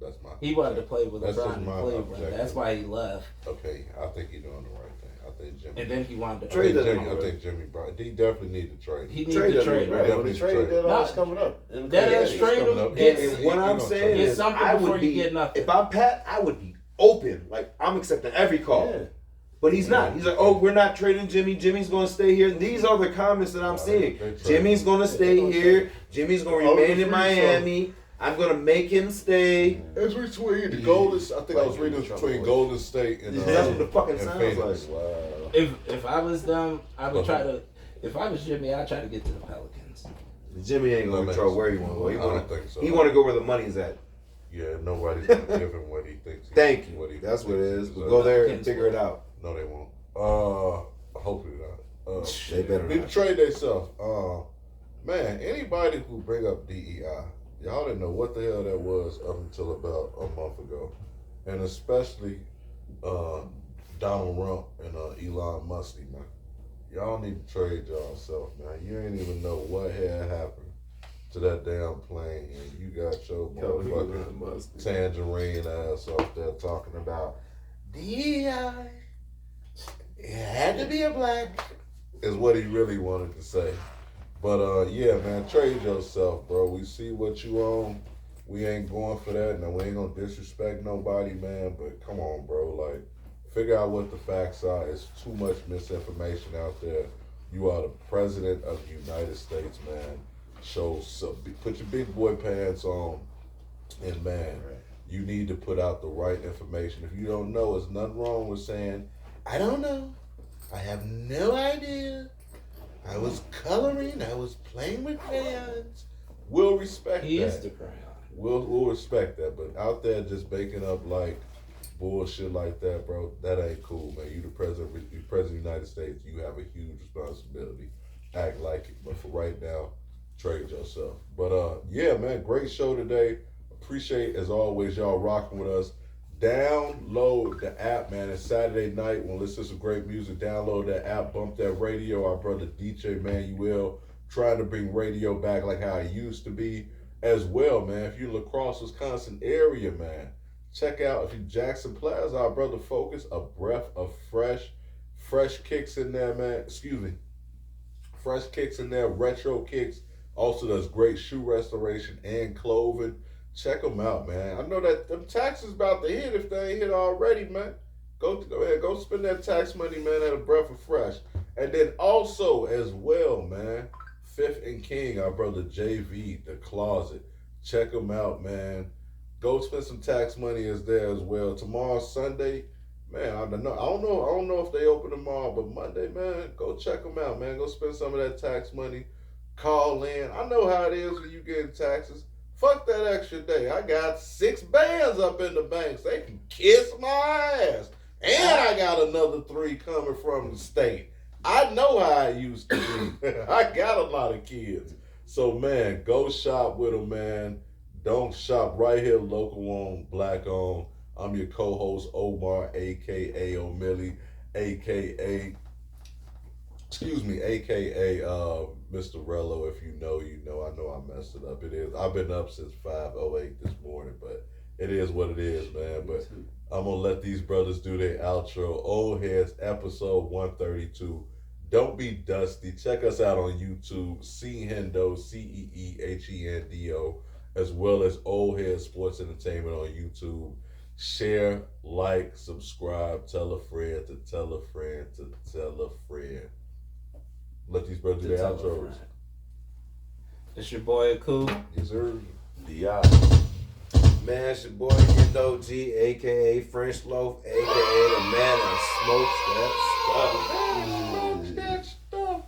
that's my. He wanted to play with That's just LeBron in my Cleveland. objective. That's why he left. Okay, I think he's doing the right thing. I think Jimmy. And then he wanted to Trade trade that him. I think Jimmy Brown. He definitely need to trade. He needs Trade to him, trade. right. Right. Yeah. When the Definitely trade trade. deadline's Nah, coming up. That is it's trade coming him. up. Get, And what I'm saying get is, something I before would you be, get nothing. if I'm Pat, I would be open. Like, I'm accepting every call. Yeah. But he's not. He's like, oh, we're not trading Jimmy. Jimmy's going to stay here. These are the comments that I'm seeing. they trade. Jimmy's going to stay here. Jimmy's going to Oh, remain the in free Miami. I'm going to make him stay. It's between the Golden. I think I was reading it's between Golden State and. That's what the fucking and sounds Phoenix. like. Wow. If I was them, I would try to. If I was Jimmy, I'd try to get to the Pelicans. Jimmy ain't going to control where he want to go. He I don't want think so. He want to go where the money's at. Yeah, nobody's gonna give him what he thinks. Thank you. What he That's what it is. thinks We'll he's go worth. there and figure it out. No, they won't. Hopefully not. They better Need not. to trade themselves. Man, anybody who bring up DEI, y'all didn't know what the hell that was up until about a month ago, and especially Donald Trump and Elon Musk, man. Y'all need to trade yourself, man. You ain't even know what had happened to that damn plane, and you got your motherfucking tangerine ass up there talking about DEI. It had to be a black, is what he really wanted to say. But yeah, man, trade yourself, bro. We see what you own. We ain't going for that. Now we ain't gonna disrespect nobody, man. But come on, bro. Like, figure out what the facts are. It's too much misinformation out there. You are the president of the United States, man. Put your big boy pants on, and man, you need to put out the right information. If you don't know, there's nothing wrong with saying, I don't know. I have no idea. I was coloring. I was playing with crayons. We'll respect He that. is the crayon. We'll respect that. But out there just baking up like bullshit like that, bro, that ain't cool, man. You the president of the United States. You have a huge responsibility. Act like it. But for right now, trade yourself. But yeah, man, great show today. Appreciate as always y'all rocking with us. Download the app, man. It's Saturday night. When listen to some great music, download that app, bump that radio. Our brother DJ Manuel trying to bring radio back like how it used to be as well, man. If you're in La Crosse, Wisconsin area, man, check out, if you Jackson Plaza, our brother Focus, a breath of fresh kicks in there, man. Excuse me. Fresh kicks in there, retro kicks. Also does great shoe restoration and clothing. Check them out, man. I know that them taxes about to hit if they ain't hit already, man. Go ahead, go spend that tax money, man, at a breath of fresh. And then also as well, man, Fifth and King, our brother JV, The Closet. Check them out, man. Go spend some tax money is there as well. Tomorrow, Sunday, man, I don't know if they open tomorrow, but Monday, man, go check them out, man. Go spend some of that tax money. Call in. I know how it is when you getting taxes. Fuck that extra day. I got 6 bands up in the banks. They can kiss my ass. And I got another 3 coming from the state. I know how I used to be. I got a lot of kids. So, man, go shop with them, man. Don't shop right here, local owned, black owned. I'm your co-host, Omar, a.k.a. O'Milly, a.k.a. Mr. Rello. If you know, you know. I know I messed it up. It is. I've been up since 5:08 this morning, but it is what it is, man. But I'm going to let these brothers do their outro. Old Heads, episode 132. Don't be dusty. Check us out on YouTube, Cehendo, Ceehendo, as well as Old Head Sports Entertainment on YouTube. Share, like, subscribe, tell a friend to tell a friend to tell a friend. Let these brothers do their outros. It's your boy Cool. Yes, sir. Yeah. Man, it's your boy Hendo G, aka French Loaf, aka the man that smokes that stuff.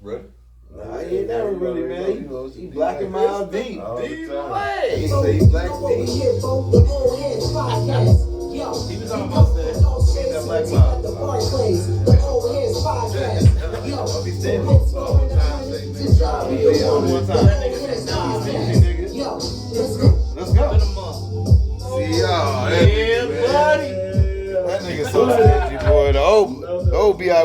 Ready? Nah, he ain't never really, man. He black and mild deep. All the Deep time. way. He say he black deep. He was on most there. He's that black mild. I'll be standing one more time. Let's go. See y'all. Yeah, buddy. That nigga so stingy, boy. The OBI